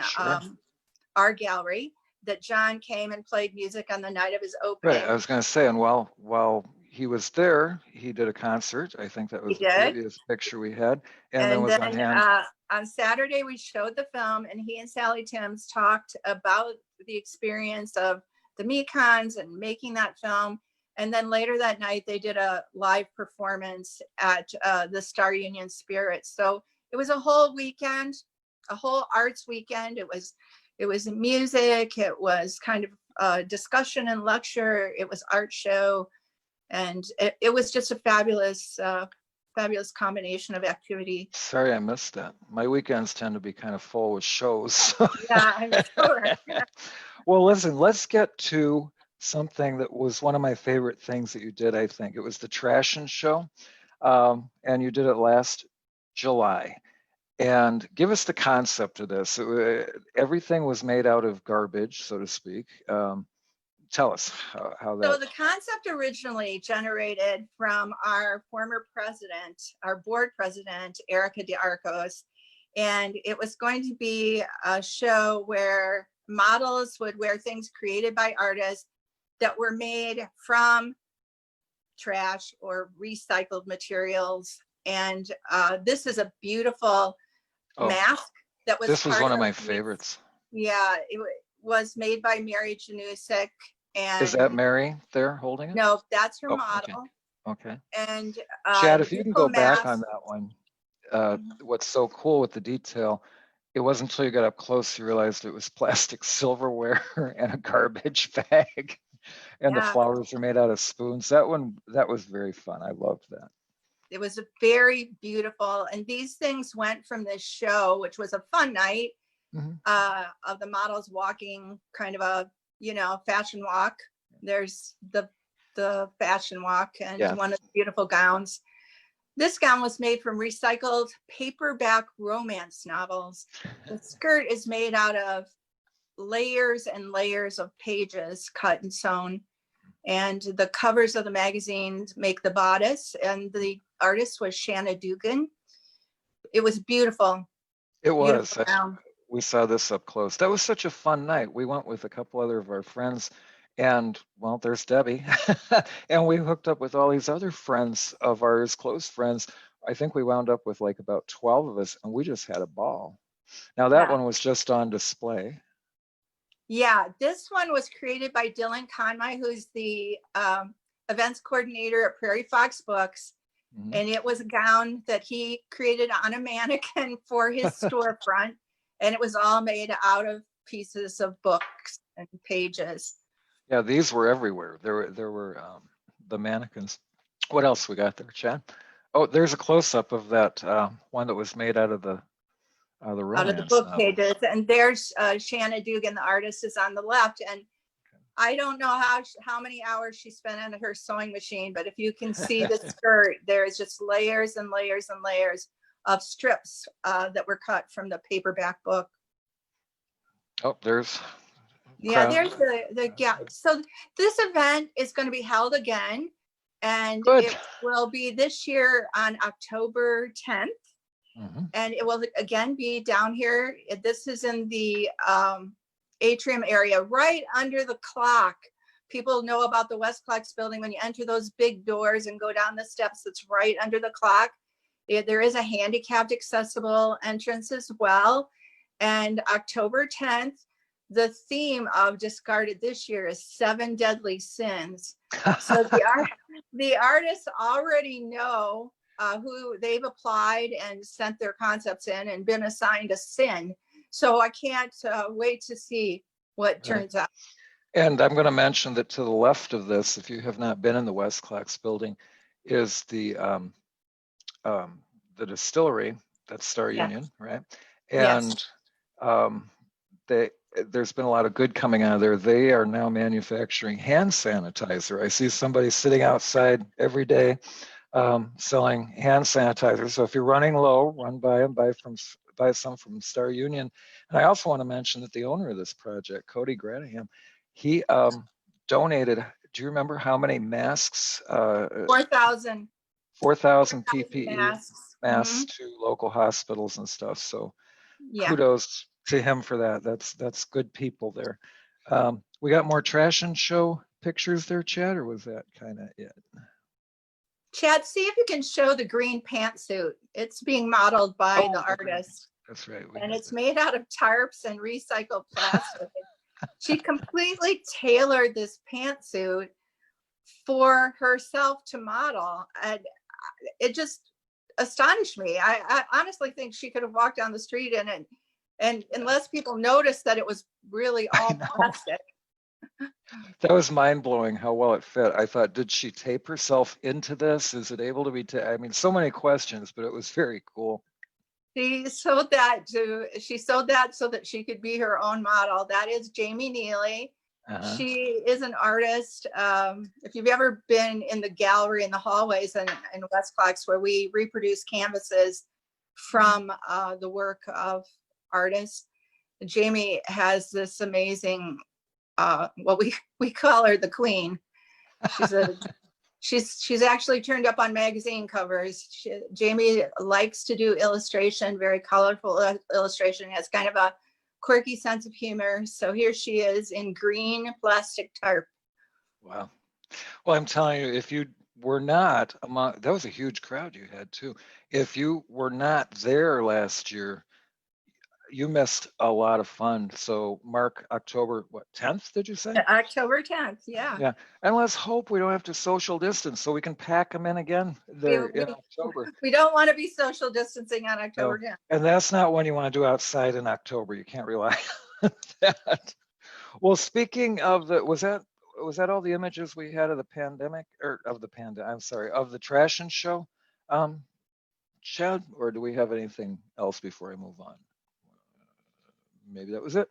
Speaker 3: our gallery, that John came and played music on the night of his opening.
Speaker 1: Right, I was going to say, and while he was there, he did a concert. I think that was the previous picture we had, and then was on hand.
Speaker 3: On Saturday, we showed the film, and he and Sally Timms talked about the experience of the Mekons and making that film. And then later that night, they did a live performance at the Star Union Spirit. So it was a whole weekend, a whole arts weekend. It was music. It was kind of a discussion and lecture. It was art show. And it was just a fabulous combination of activity.
Speaker 1: Sorry, I missed that. My weekends tend to be kind of full with shows.
Speaker 3: Yeah, I'm sure.
Speaker 1: Well, listen, let's get to something that was one of my favorite things that you did, I think. It was the Trashin' Show, and you did it last July. And give us the concept of this. Everything was made out of garbage, so to speak. Tell us how that.
Speaker 3: So the concept originally generated from our former president, our board president, Erica DeArcos. And it was going to be a show where models would wear things created by artists that were made from trash or recycled materials. And this is a beautiful mask that was.
Speaker 1: This was one of my favorites.
Speaker 3: Yeah, it was made by Mary Janusik. And
Speaker 1: is that Mary there holding it?
Speaker 3: No, that's her model.
Speaker 1: Okay.
Speaker 3: And
Speaker 1: Chad, if you can go back on that one, what's so cool with the detail, it wasn't until you got up close you realized it was plastic silverware and a garbage bag, and the flowers are made out of spoons. That was very fun. I loved that.
Speaker 3: It was very beautiful, and these things went from this show, which was a fun night, of the models walking kind of a fashion walk. There's the fashion walk and one of the beautiful gowns. This gown was made from recycled paperback romance novels. The skirt is made out of layers and layers of pages cut and sewn. And the covers of the magazines make the bodice, and the artist was Shanna Dugan. It was beautiful.
Speaker 1: It was. We saw this up close. That was such a fun night. We went with a couple other of our friends, and well, there's Debbie. And we hooked up with all these other friends of ours, close friends. I think we wound up with like about 12 of us, and we just had a ball. Now that one was just on display.
Speaker 3: Yeah, this one was created by Dylan Conmy, who's the events coordinator at Prairie Fox Books. And it was a gown that he created on a mannequin for his storefront. And it was all made out of pieces of books and pages.
Speaker 1: Yeah, these were everywhere. There were the mannequins. What else we got there, Chad? Oh, there's a close-up of that one that was made out of the
Speaker 3: Out of the
Speaker 1: romance
Speaker 3: book
Speaker 1: novels.
Speaker 3: pages. And there's Shanna Dugan, the artist, is on the left. And I don't know how many hours she spent on her sewing machine, but if you can see the skirt, there's just layers and layers and layers of strips that were cut from the paperback book.
Speaker 1: Oh, there's
Speaker 3: Yeah,
Speaker 1: crowd.
Speaker 3: there's the gap. So this event is going to be held again, and
Speaker 1: Good.
Speaker 3: it will be this year on October 10th.
Speaker 1: Mhm.
Speaker 3: And it will again be down here. This is in the atrium area, right under the clock. People know about the West Clocks building. When you enter those big doors and go down the steps, it's right under the clock. There is a handicapped accessible entrance as well. And October 10th, the theme of Discarded this year is 7 Deadly Sins. So the artists already know who they've applied and sent their concepts in and been assigned a sin. So I can't wait to see what turns out.
Speaker 1: And I'm going to mention that to the left of this, if you have not been in the West Clocks building, is the distillery. That's Star
Speaker 3: Yes.
Speaker 1: Union, right?
Speaker 3: Yes.
Speaker 1: And there's been a lot of good coming out of there. They are now manufacturing hand sanitizer. I see somebody sitting outside every day selling hand sanitizer. So if you're running low, run by them, buy some from Star Union. And I also want to mention that the owner of this project, Cody Granaham, he donated, do you remember how many masks?
Speaker 3: 4,000
Speaker 1: PPE
Speaker 3: masks.
Speaker 1: to local hospitals and stuff. So
Speaker 3: Yeah.
Speaker 1: kudos to him for that. That's good people there. We got more trash and show pictures there, Chad, or was that kind of it?
Speaker 3: Chad, see if you can show the green pantsuit. It's being modeled by the artist.
Speaker 1: That's right.
Speaker 3: And it's made out of tarps and recycled plastic. She completely tailored this pantsuit for herself to model. And it just astonished me. I honestly think she could have walked down the street in it, and unless people noticed that it was really all plastic.
Speaker 1: That was mind blowing how well it fit. I thought, did she tape herself into this? Is it able to be? I mean, so many questions, but it was very cool.
Speaker 3: She sewed that so that she could be her own model. That is Jamie Neely. She is an artist. If you've ever been in the gallery in the hallways in West Clocks, where we reproduce canvases from the work of artists, Jamie has this amazing, well, we call her the queen. She's actually turned up on magazine covers. Jamie likes to do illustration, very colorful illustration, has kind of a quirky sense of humor. So here she is in green plastic tarp.
Speaker 1: Wow. Well, I'm telling you, if you were not among, that was a huge crowd you had too. If you were not there last year, you missed a lot of fun. So mark October, what, 10th, did you say?
Speaker 3: October 10th, yeah.
Speaker 1: Yeah, and let's hope we don't have to social distance so we can pack them in again there in October.
Speaker 3: We don't want to be social distancing on October 10th.
Speaker 1: And that's not when you want to do outside in October. You can't rely on that. Well, speaking of was that all the images we had of the pandemic, or of the trash and show, Chad, or do we have anything else before I move on? Maybe that was it.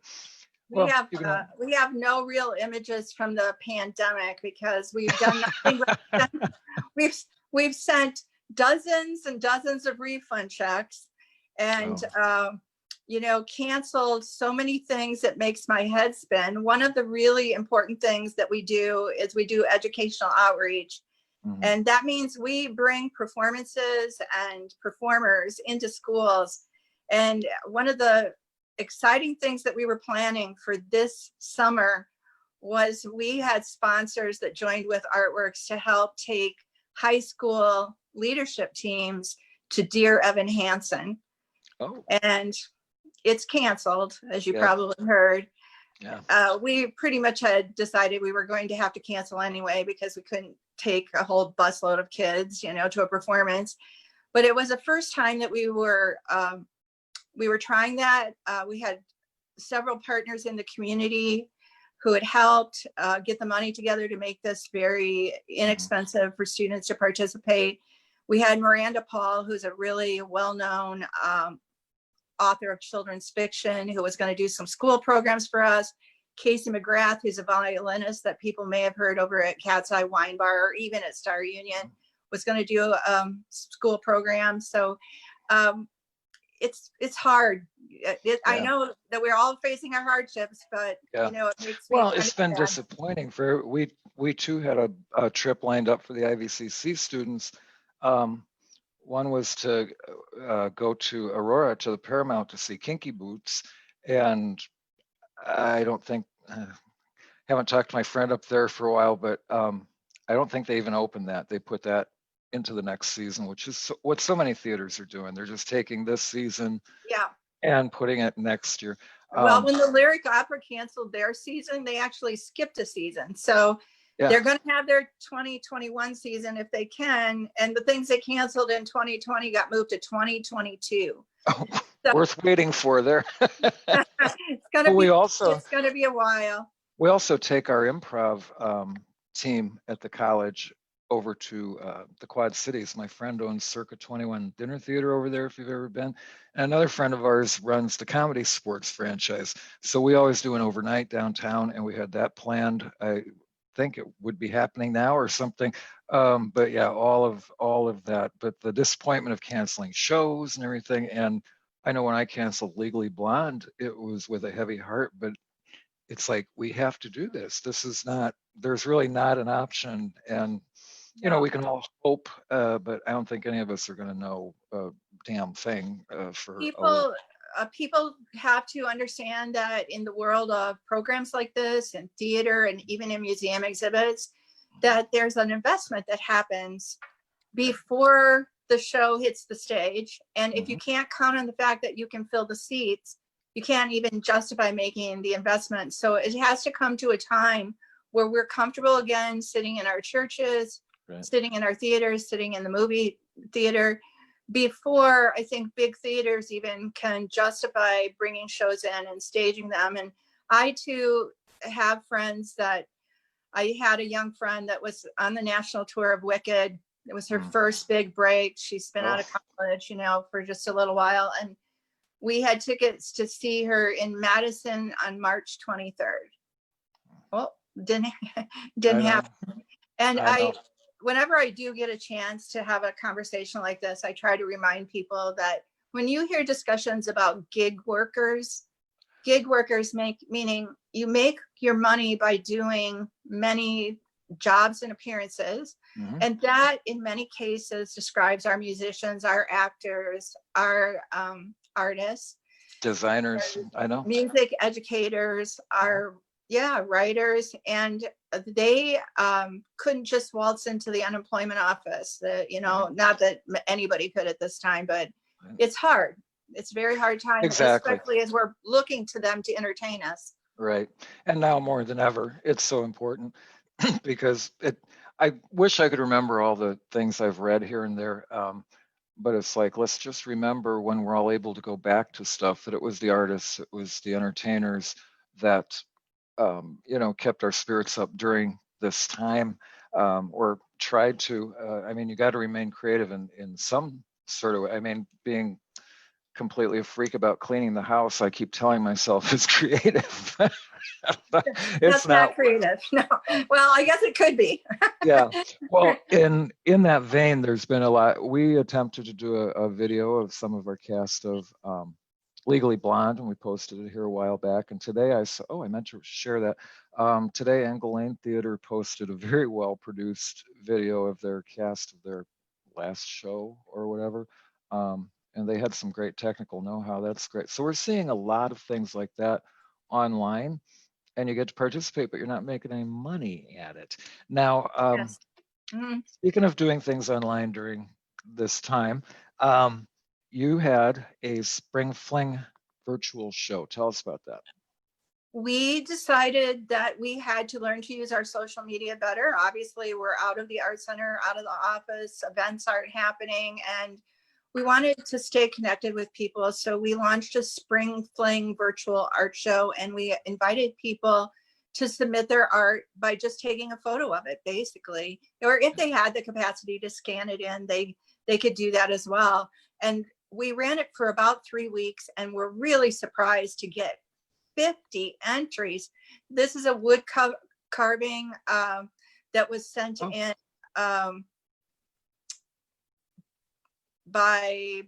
Speaker 3: We have no real images from the pandemic because we've done nothing. We've sent dozens and dozens of refund checks, and canceled so many things that makes my head spin. One of the really important things that we do is we do educational outreach. Mm-hmm. And that means we bring performances and performers into schools. And one of the exciting things that we were planning for this summer was we had sponsors that joined with Artworks to help take high school leadership teams to Dear Evan Hansen. Oh. And it's canceled, as you probably heard. Yeah. We pretty much had decided we were going to have to cancel anyway because we couldn't take a whole busload of kids, to a performance. But it was the first time that we were trying that. We had several partners in the community who had helped get the money together to make this very inexpensive for students to participate. We had Miranda Paul, who's a really well-known author of children's fiction, who was going to do some school programs for us. Casey McGrath, who's a violinist that people may have heard over at Cat's Eye Wine Bar or even at Star Union, was going to do school programs. So it's hard. I know that we're all facing our hardships, but you know, it makes me.
Speaker 1: Well, it's been
Speaker 3: sad.
Speaker 1: disappointing for we too had a trip lined up for the IVCC students. One was to go to Aurora to the Paramount to see Kinky Boots, and I don't think haven't talked to my friend up there for a while, but I don't think they even opened that. They put that into the next season, which is what so many theaters are doing. They're just taking this season and putting it next year.
Speaker 3: Well, when the Lyric Opera canceled their season, they actually skipped a season. So they're going to have their 2021 season if they can. And the things they canceled in 2020 got moved to 2022.
Speaker 1: Oh,
Speaker 3: so,
Speaker 1: worth waiting for there.
Speaker 3: It's going to be a while.
Speaker 1: We also take our improv team at the college over to the Quad Cities. My friend owns Circa 21 Dinner Theater over there, if you've ever been. And another friend of ours runs the Comedy Sports franchise. So we always do an overnight downtown, and we had that planned. I think it would be happening now or something. But yeah, all of that. But the disappointment of canceling shows and everything. And I know when I canceled Legally Blonde, it was with a heavy heart, but it's like, we have to do this. This is not, there's really not an option. And, you know, we can all hope, but I don't think any of us are going to know a damn thing for
Speaker 3: people have to understand that in the world of programs like this and theater and even in museum exhibits, that there's an investment that happens before the show hits the stage. And if you can't count on the fact that you can fill the seats, you can't even justify making the investment. So it has to come to a time where we're comfortable again, sitting in our churches, sitting in our theaters, sitting in the movie theater, before I think big theaters even can justify bringing shows in and staging them. And I too have friends that, I had a young friend that was on the national tour of Wicked. It was her first big break. She's been out of college, you know, for just a little while. And we had tickets to see her in Madison on March 23rd. Well, didn't happen. And whenever I do get a chance to have a conversation like this, I try to remind people that when you hear discussions about gig workers meaning you make your money by doing many jobs and appearances. And that in many cases describes our musicians, our actors, our artists,
Speaker 1: designers, I know,
Speaker 3: music educators, our writers, and they couldn't just waltz into the unemployment office. You know, not that anybody could at this time, but it's hard. It's a very hard time, especially as we're looking to them to entertain us.
Speaker 1: Right. And now more than ever, it's so important because I wish I could remember all the things I've read here and there. But it's like, let's just remember when we're all able to go back to stuff, that it was the artists, it was the entertainers that, you know, kept our spirits up during this time, or tried to. I mean, you got to remain creative in some sort of way. I mean, being completely a freak about cleaning the house, I keep telling myself is creative.
Speaker 3: That's not creative. No. Well, I guess it could be.
Speaker 1: Yeah. Well, in that vein, there's been a lot. We attempted to do a video of some of our cast of Legally Blonde, and we posted it here a while back. And today I saw, I meant to share that. Today, Angle Lane Theater posted a very well-produced video of their cast of their last show or whatever. And they had some great technical know-how. That's great. So we're seeing a lot of things like that online, and you get to participate, but you're not making any money at it. Now, speaking of doing things online during this time, you had a Spring Fling virtual show. Tell us about that.
Speaker 3: We decided that we had to learn to use our social media better. Obviously, we're out of the art center, out of the office, events aren't happening, and we wanted to stay connected with people. So we launched a Spring Fling virtual art show, and we invited people to submit their art by just taking a photo of it, basically. Or if they had the capacity to scan it in, they could do that as well. And we ran it for about 3 weeks, and we're really surprised to get 50 entries. This is a wood carving that was sent in by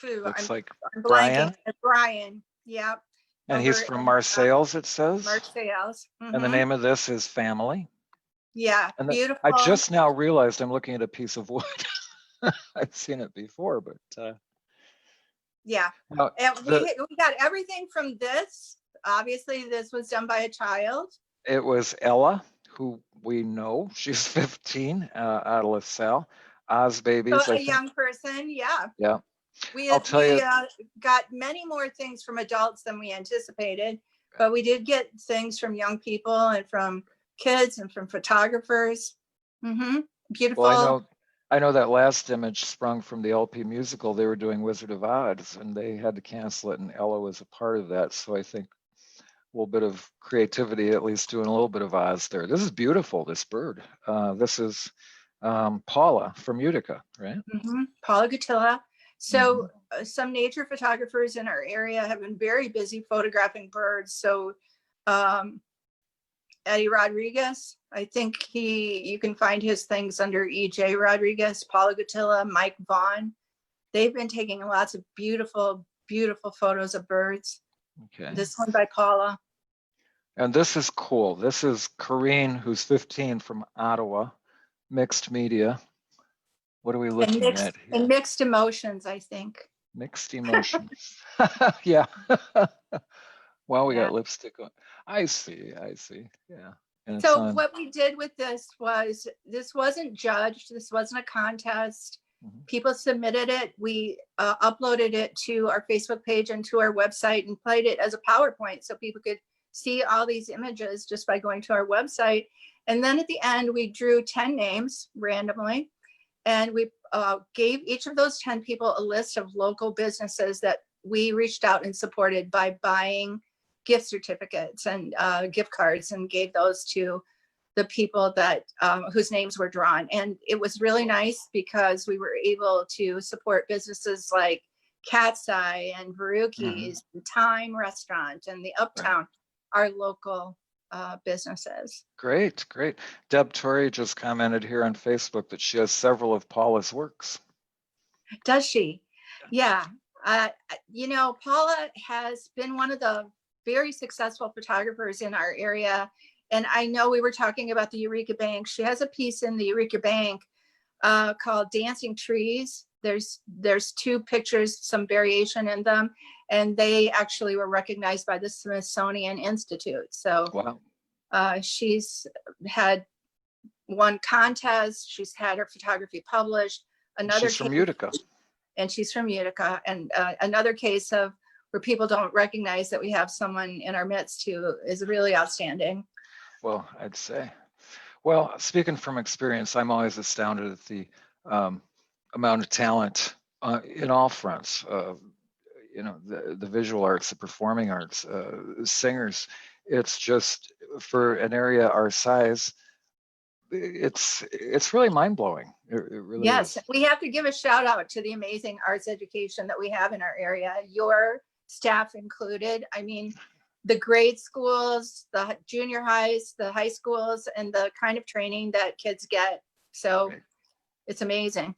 Speaker 1: Looks like
Speaker 3: I'm
Speaker 1: Brian.
Speaker 3: blanking. Brian, yeah.
Speaker 1: And he's from Marseilles, it says.
Speaker 3: Marseilles.
Speaker 1: And the name of this is Family.
Speaker 3: Yeah,
Speaker 1: And
Speaker 3: beautiful.
Speaker 1: I just now realized I'm looking at a piece of wood. I've seen it before, but
Speaker 3: yeah.
Speaker 1: now,
Speaker 3: And we got everything from this. Obviously, this was done by a child.
Speaker 1: it was Ella, who we know. She's 15, out of LaSalle. Oz babies.
Speaker 3: So a young person, yeah.
Speaker 1: Yeah.
Speaker 3: We got many more things from adults than we anticipated, but we did get things from young people and from kids and from photographers. Beautiful.
Speaker 1: Well, I know that last image sprung from the LP musical. They were doing Wizard of Oz, and they had to cancel it, and Ella was a part of that. So I think a little bit of creativity, at least doing a little bit of Oz there. This is beautiful, this bird. This is Paula from Utica, right?
Speaker 3: Paula Gutilla. So some nature photographers in our area have been very busy photographing birds. So Eddie Rodriguez, I think you can find his things under EJ Rodriguez, Paula Gutilla, Mike Vaughn. They've been taking lots of beautiful, beautiful photos of birds.
Speaker 1: Okay.
Speaker 3: This one by Paula.
Speaker 1: And this is cool. This is Corrine, who's 15, from Ottawa, mixed media. What are we looking at here?
Speaker 3: And mixed emotions, I think.
Speaker 1: Mixed emotions. Yeah. Well, we got lipstick on. I see. Yeah. And
Speaker 3: so what we did with this wasn't judged. This wasn't a contest. People submitted it. We uploaded it to our Facebook page and to our website and played it as a PowerPoint so people could see all these images just by going to our website. And then at the end, we drew 10 names randomly. And we gave each of those 10 people a list of local businesses that we reached out and supported by buying gift certificates and gift cards, and gave those to the people that whose names were drawn. And it was really nice because we were able to support businesses like Cat's Eye and Veruki's, and Time Restaurant, and the Uptown, our local businesses.
Speaker 1: Great. Deb Torrey just commented here on Facebook that she has several of Paula's works.
Speaker 3: Does she? Yeah. Paula has been one of the very successful photographers in our area. And I know we were talking about the Eureka Bank. She has a piece in the Eureka Bank called Dancing Trees. There's 2 pictures, some variation in them, and they actually were recognized by the Smithsonian Institute. So wow. She's had won contests. She's had her photography published.
Speaker 1: She's from Utica.
Speaker 3: And she's from Utica. And another case of where people don't recognize that we have someone in our midst who is really outstanding.
Speaker 1: Well, I'd say. Well, speaking from experience, I'm always astounded at the amount of talent in all fronts. The visual arts, the performing arts, singers. It's just, for an area our size, it's really mind-blowing. It really is.
Speaker 3: We have to give a shout out to the amazing arts education that we have in our area, your staff included. I mean, the grade schools, the junior highs, the high schools, and the kind of training that kids get. So it's amazing.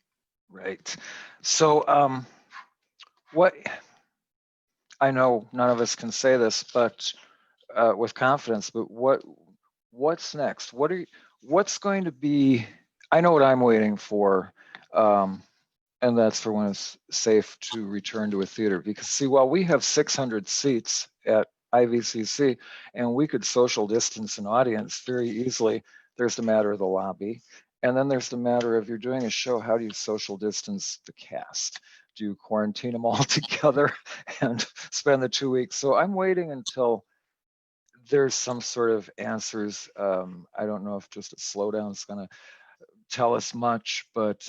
Speaker 3: Right.
Speaker 1: So what, I know none of us can say this, but with confidence, but what's next? What's going to be, I know what I'm waiting for, and that's for when it's safe to return to a theater. Because see, while we have 600 seats at IVCC, and we could social distance an audience very easily, there's the matter of the lobby. And then there's the matter of, you're doing a show, how do you social distance the cast? Do you quarantine them all together and spend the 2 weeks? So I'm waiting until there's some sort of answers. I don't know if just a slowdown is going to tell us much, but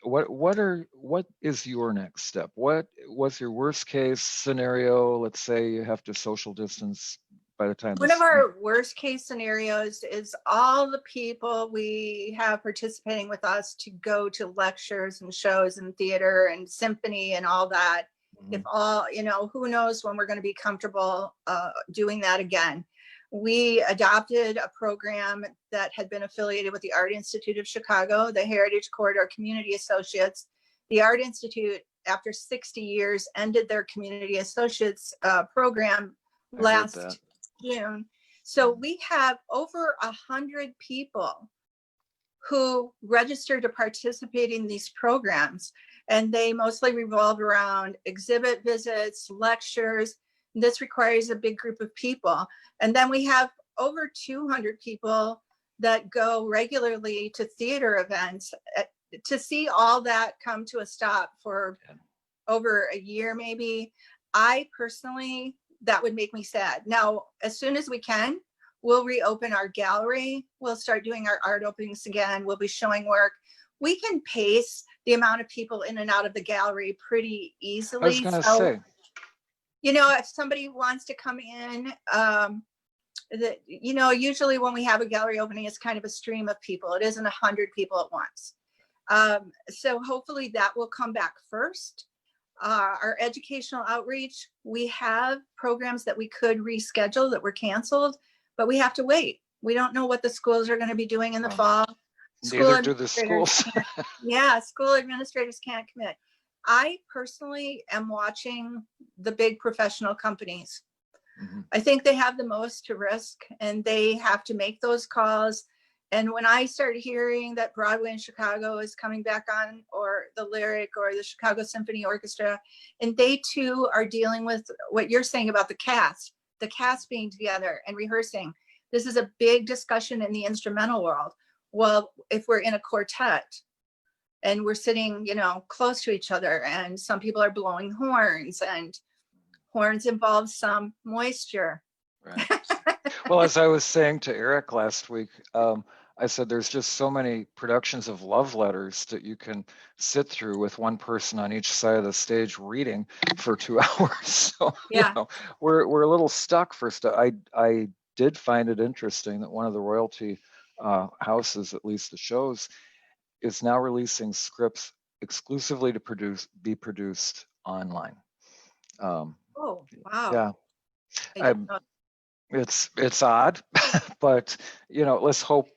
Speaker 1: what is your next step? What was your worst case scenario? Let's say you have to social distance by the time
Speaker 3: One
Speaker 1: this.
Speaker 3: of our worst case scenarios is all the people we have participating with us to go to lectures and shows and theater and symphony and all that. If all, who knows when we're going to be comfortable doing that again. We adopted a program that had been affiliated with the Art Institute of Chicago, the Heritage Corridor Community Associates. The Art Institute, after 60 years, ended their Community Associates program last June. So we have over 100 people who register to participate in these programs, and they mostly revolve around exhibit visits, lectures. This requires a big group of people. And then we have over 200 people that go regularly to theater events. To see all that come to a stop for over a year, maybe, I personally, that would make me sad. Now, as soon as we can, we'll reopen our gallery. We'll start doing our art openings again. We'll be showing work. We can pace the amount of people in and out of the gallery pretty easily.
Speaker 1: I was going to say,
Speaker 3: if somebody wants to come in, usually when we have a gallery opening, it's kind of a stream of people. It isn't 100 people at once. So hopefully that will come back first. Our educational outreach, we have programs that we could reschedule that were canceled, but we have to wait. We don't know what the schools are going to be doing in the fall.
Speaker 1: Neither do the schools.
Speaker 3: School administrators can't commit. I personally am watching the big professional companies. I think they have the most to risk, and they have to make those calls. And when I started hearing that Broadway in Chicago is coming back on, or the Lyric or the Chicago Symphony Orchestra, and they too are dealing with what you're saying about the cast being together and rehearsing. This is a big discussion in the instrumental world. Well, if we're in a quartet and we're sitting, close to each other, and some people are blowing horns, and horns involve some moisture.
Speaker 1: Right. Well, as I was saying to Eric last week, I said there's just so many productions of love letters that you can sit through with one person on each side of the stage reading for 2 hours. So we're a little stuck for stuff. I did find it interesting that one of the royalty houses, at least the shows, is now releasing scripts exclusively to be produced online.
Speaker 3: Oh, wow.
Speaker 1: Yeah.
Speaker 3: I didn't know.
Speaker 1: It's odd, but let's hope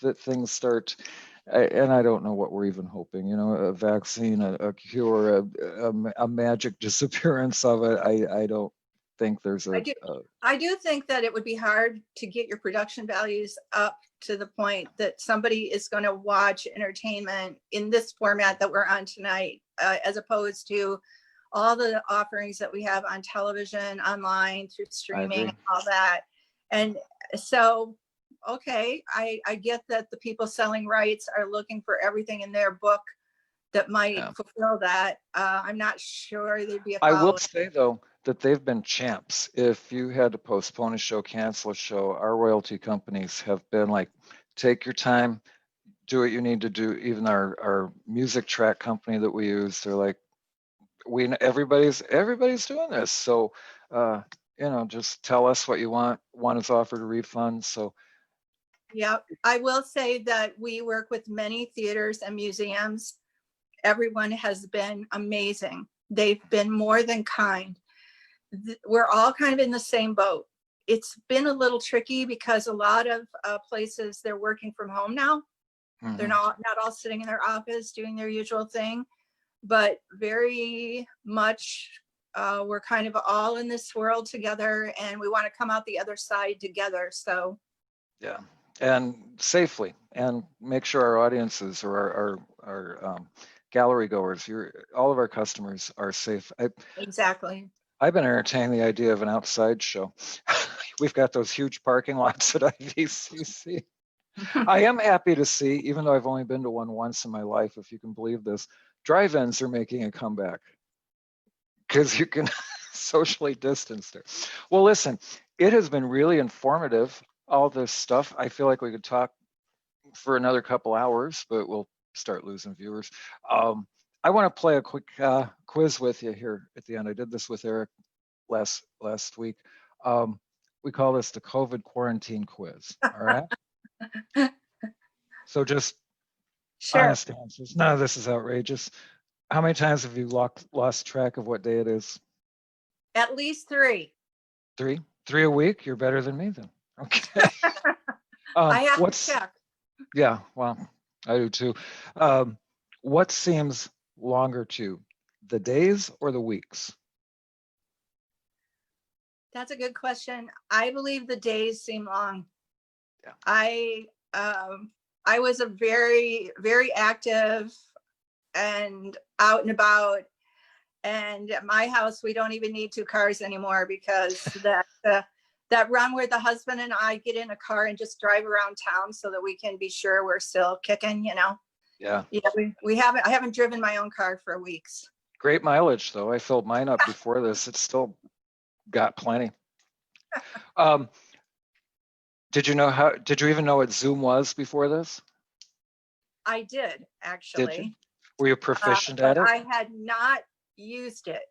Speaker 1: that things start. And I don't know what we're even hoping. A vaccine, a cure, a magic disappearance of it. I don't think there's
Speaker 3: I do think that it would be hard to get your production values up to the point that somebody is going to watch entertainment in this format that we're on tonight, as opposed to all the offerings that we have on television, online, through streaming, and all that. And so, okay, I get that the people selling rights are looking for everything in their book that might fulfill that. I'm not sure there'd be a
Speaker 1: I will say, though, that they've been champs. If you had to postpone a show, cancel a show, our royalty companies have been like, take your time, do what you need to do. Even our music track company that we use, they're like, everybody's doing this. So, just tell us what you want. One is offered a refund. So,
Speaker 3: yeah, I will say that we work with many theaters and museums. Everyone has been amazing. They've been more than kind. We're all kind of in the same boat. It's been a little tricky because a lot of places, they're working from home now. They're not all sitting in their office doing their usual thing, but very much we're kind of all in this world together, and we want to come out the other side together. So
Speaker 1: yeah, and safely, and make sure our audiences or our gallery goers, all of our customers are safe.
Speaker 3: Exactly.
Speaker 1: I've been entertaining the idea of an outside show. We've got those huge parking lots at IVCC. I am happy to see, even though I've only been to one once in my life, if you can believe this, drive-ins are making a comeback because you can socially distance there. Well, listen, it has been really informative, all this stuff. I feel like we could talk for another couple hours, but we'll start losing viewers. I want to play a quick quiz with you here at the end. I did this with Eric last week. We call this the COVID quarantine quiz. All right. So just
Speaker 3: Sure.
Speaker 1: honest answers. None of this is outrageous. How many times have you lost track of what day it is?
Speaker 3: At least 3.
Speaker 1: 3? 3 a week? You're better than me then. Okay.
Speaker 3: I have to check.
Speaker 1: Yeah, well, I do too. What seems longer to you, the days or the weeks?
Speaker 3: That's a good question. I believe the days seem long.
Speaker 1: Yeah.
Speaker 3: I was a very, very active and out and about. And at my house, we don't even need 2 cars anymore because that run where the husband and I get in a car and just drive around town so that we can be sure we're still kicking, you know?
Speaker 1: Yeah.
Speaker 3: Yeah, I haven't driven my own car for weeks.
Speaker 1: Great mileage though. I filled mine up before this. It's still got plenty. Did you even know what Zoom was before this?
Speaker 3: I did, actually.
Speaker 1: Did you? Were you proficient at it?
Speaker 3: I had not used it.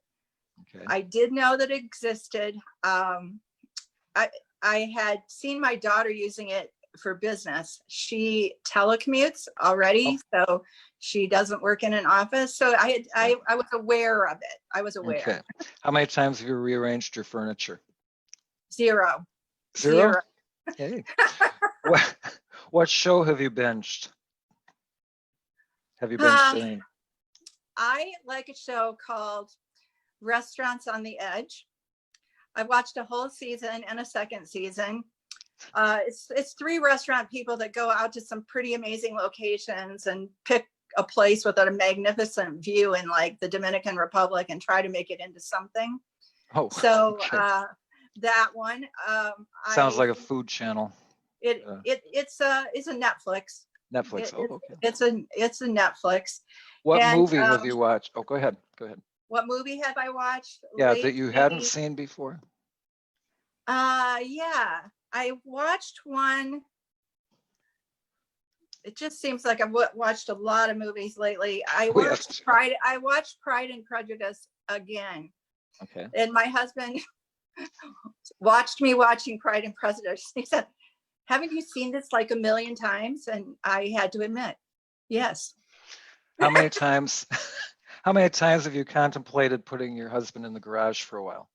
Speaker 1: Okay.
Speaker 3: I did know that it existed. I had seen my daughter using it for business. She telecommutes already, so she doesn't work in an office. So I was aware of it. I was aware.
Speaker 1: Okay. How many times have you rearranged your furniture?
Speaker 3: 0.
Speaker 1: Hey. What show have you binged? Have you binged any?
Speaker 3: I like a show called Restaurants on the Edge. I watched a whole season and a second season. It's 3 restaurant people that go out to some pretty amazing locations and pick a place with a magnificent view in like the Dominican Republic and try to make it into something.
Speaker 1: Oh,
Speaker 3: so
Speaker 1: okay.
Speaker 3: That one.
Speaker 1: Sounds like a food channel.
Speaker 3: It's a Netflix.
Speaker 1: Netflix. Okay.
Speaker 3: It's a Netflix.
Speaker 1: What movie have you watched? Oh, go ahead.
Speaker 3: What movie have I watched?
Speaker 1: Yeah, that you hadn't seen before.
Speaker 3: Yeah, I watched one. It just seems like I've watched a lot of movies lately. I watched Pride and Prejudice again.
Speaker 1: Okay.
Speaker 3: And my husband watched me watching Pride and Prejudice. He said, "Haven't you seen this like a million times?" And I had to admit, yes.
Speaker 1: How many times have you contemplated putting your husband in the garage for a while?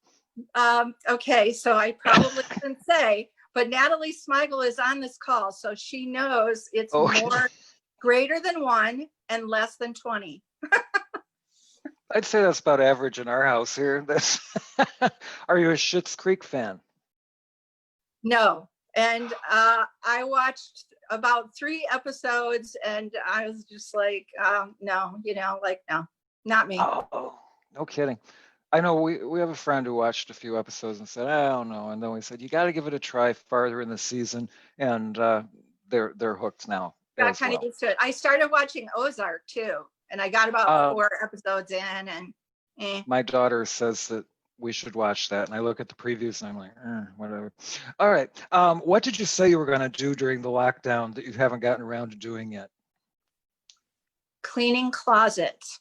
Speaker 3: Okay, so I probably shouldn't say, but Natalie Smigel is on this call, so she knows it's more greater than 1 and less than 20.
Speaker 1: I'd say that's about average in our house here. Are you a Schitt's Creek fan?
Speaker 3: No, and I watched about 3 episodes, and I was just like, no, no, not me.
Speaker 1: Oh, no kidding. I know we have a friend who watched a few episodes and said, I don't know. And then we said, you got to give it a try farther in the season. And they're hooked now.
Speaker 3: Got kind of used to it. I started watching Ozark too. And I got about 4 episodes in and
Speaker 1: My daughter says that we should watch that. And I look at the previews and I'm like, whatever. All right. What did you say you were going to do during the lockdown that you haven't gotten around to doing yet?
Speaker 3: Cleaning closets.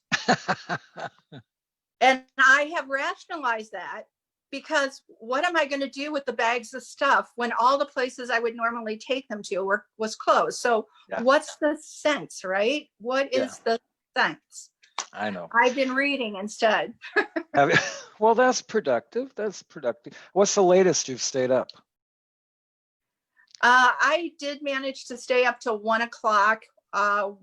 Speaker 3: And I have rationalized that because what am I going to do with the bags of stuff when all the places I would normally take them to was closed? So what's the sense, right? What is the sense?
Speaker 1: I know.
Speaker 3: I've been reading instead.
Speaker 1: Well, that's productive. What's the latest you've stayed up?
Speaker 3: I did manage to stay up till 1 o'clock.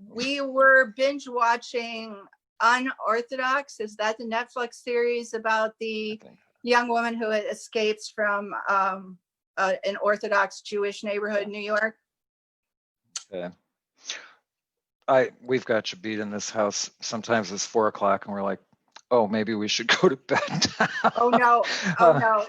Speaker 3: We were binge watching Unorthodox. Is that the Netflix series about the young woman who escapes from an Orthodox Jewish neighborhood in New York?
Speaker 1: Okay. We've got you beat in this house. Sometimes it's 4 o'clock and we're like, oh, maybe we should go to bed now.
Speaker 3: Oh no.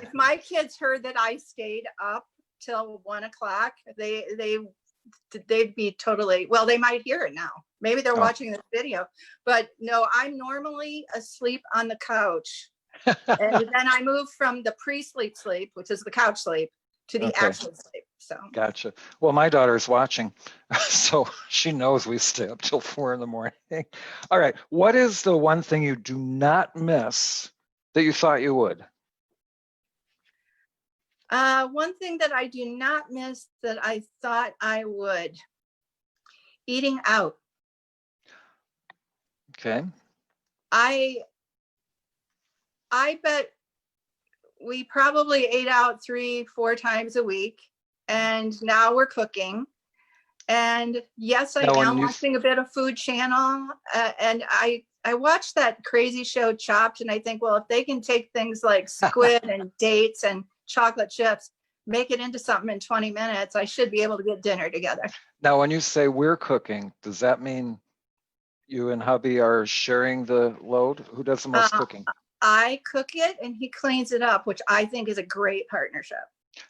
Speaker 3: If my kids heard that I stayed up till 1 o'clock, they'd be totally, well, they might hear it now. Maybe they're watching this video, but no, I'm normally asleep on the couch. And then I move from the pre-sleep sleep, which is the couch sleep, to the
Speaker 1: Okay.
Speaker 3: actual sleep. So
Speaker 1: Gotcha. Well, my daughter's watching, so she knows we stay up till 4 in the morning. All right. What is the one thing you do not miss that you thought you would?
Speaker 3: one thing that I do not miss that I thought I would, eating out.
Speaker 1: Okay.
Speaker 3: I bet we probably ate out 3-4 times a week, and now we're cooking. And yes, I
Speaker 1: Now, when
Speaker 3: am
Speaker 1: you
Speaker 3: watching a bit of Food Channel, and I watched that crazy show Chopped, and I think, well, if they can take things like squid and dates and chocolate chips, make it into something in 20 minutes, I should be able to get dinner together.
Speaker 1: Now, when you say we're cooking, does that mean you and hubby are sharing the load? Who does the most cooking?
Speaker 3: I cook it and he cleans it up, which I think is a great partnership.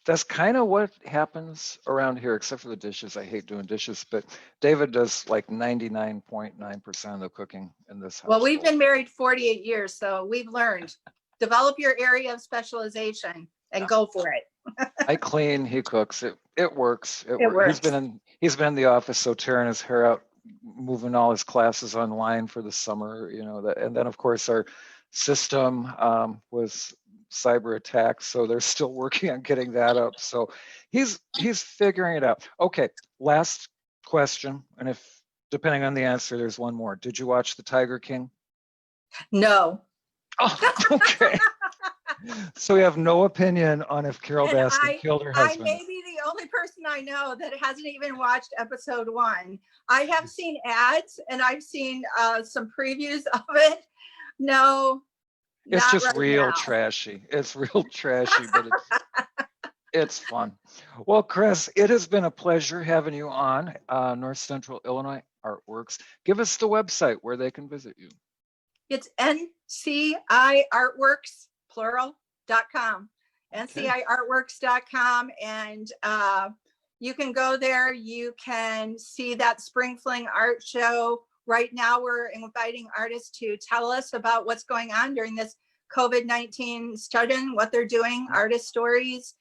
Speaker 1: That's kind of what happens around here, except for the dishes. I hate doing dishes, but David does like 99.9% of the cooking in this house.
Speaker 3: Well, we've been married 48 years, so we've learned. Develop your area of specialization and go for it.
Speaker 1: I clean, he cooks. It works.
Speaker 3: It works.
Speaker 1: He's been in the office, so tearing his hair out, moving all his classes online for the summer, you know, that, and then of course our system was cyber attack, so they're still working on getting that up. So he's figuring it out. Okay, last question, and if depending on the answer, there's one more. Did you watch The Tiger King?
Speaker 3: No.
Speaker 1: Oh, okay. So we have no opinion on if Carol
Speaker 3: And
Speaker 1: Baskin killed her
Speaker 3: I
Speaker 1: husband.
Speaker 3: may be the only person I know that hasn't even watched episode 1. I have seen ads and I've seen some previews of it. No,
Speaker 1: It's just
Speaker 3: right
Speaker 1: real
Speaker 3: now.
Speaker 1: trashy. It's real trashy, but it's fun. Well, Chris, it has been a pleasure having you on North Central Illinois Artworks. Give us the website where they can visit you.
Speaker 3: It's NCI Artworks, plural.com. NCIartworks.com. And you can go there. You can see that Spring Fling art show. Right now, we're inviting artists to tell us about what's going on during this COVID-19 shut-in, what they're doing, artist stories.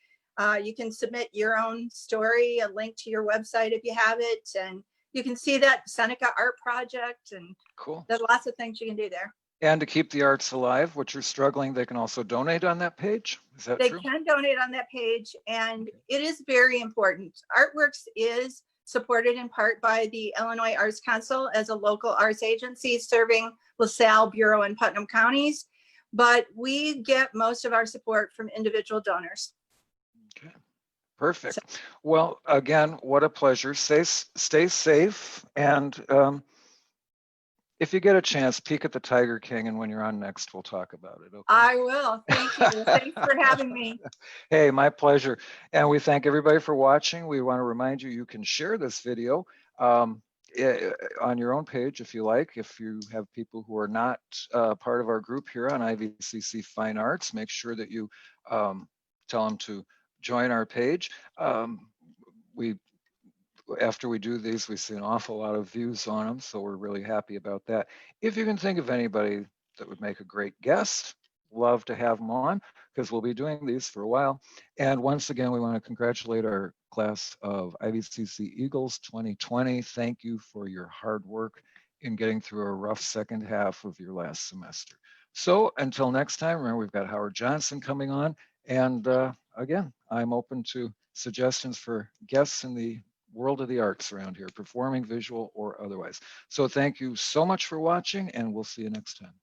Speaker 3: You can submit your own story, a link to your website if you have it. And you can see that Seneca Art Project. And
Speaker 1: cool.
Speaker 3: There's lots of things you can do there.
Speaker 1: And to keep the arts alive, which you're struggling, they can also donate on that page. Is that true?
Speaker 3: They can donate on that page, and it is very important. Artworks is supported in part by the Illinois Arts Council as a local arts agency serving LaSalle, Bureau, and Putnam Counties, but we get most of our support from individual donors.
Speaker 1: Okay, perfect. Well, again, what a pleasure. Stay safe, and if you get a chance, peek at the Tiger King, and when you're on next, we'll talk about it. Okay?
Speaker 3: I will. Thank you. Thanks for having me.
Speaker 1: Hey, my pleasure. And we thank everybody for watching. We want to remind you, you can share this video on your own page if you like. If you have people who are not part of our group here on IVCC Fine Arts, make sure that you tell them to join our page. After we do these, we see an awful lot of views on them, so we're really happy about that. If you can think of anybody that would make a great guest, love to have them on, because we'll be doing these for a while. And once again, we want to congratulate our class of IVCC Eagles 2020. Thank you for your hard work in getting through a rough second half of your last semester. So until next time, remember we've got Howard Johnson coming on. And again, I'm open to suggestions for guests in the world of the arts around here, performing, visual, or otherwise. So thank you so much for watching, and we'll see you next time.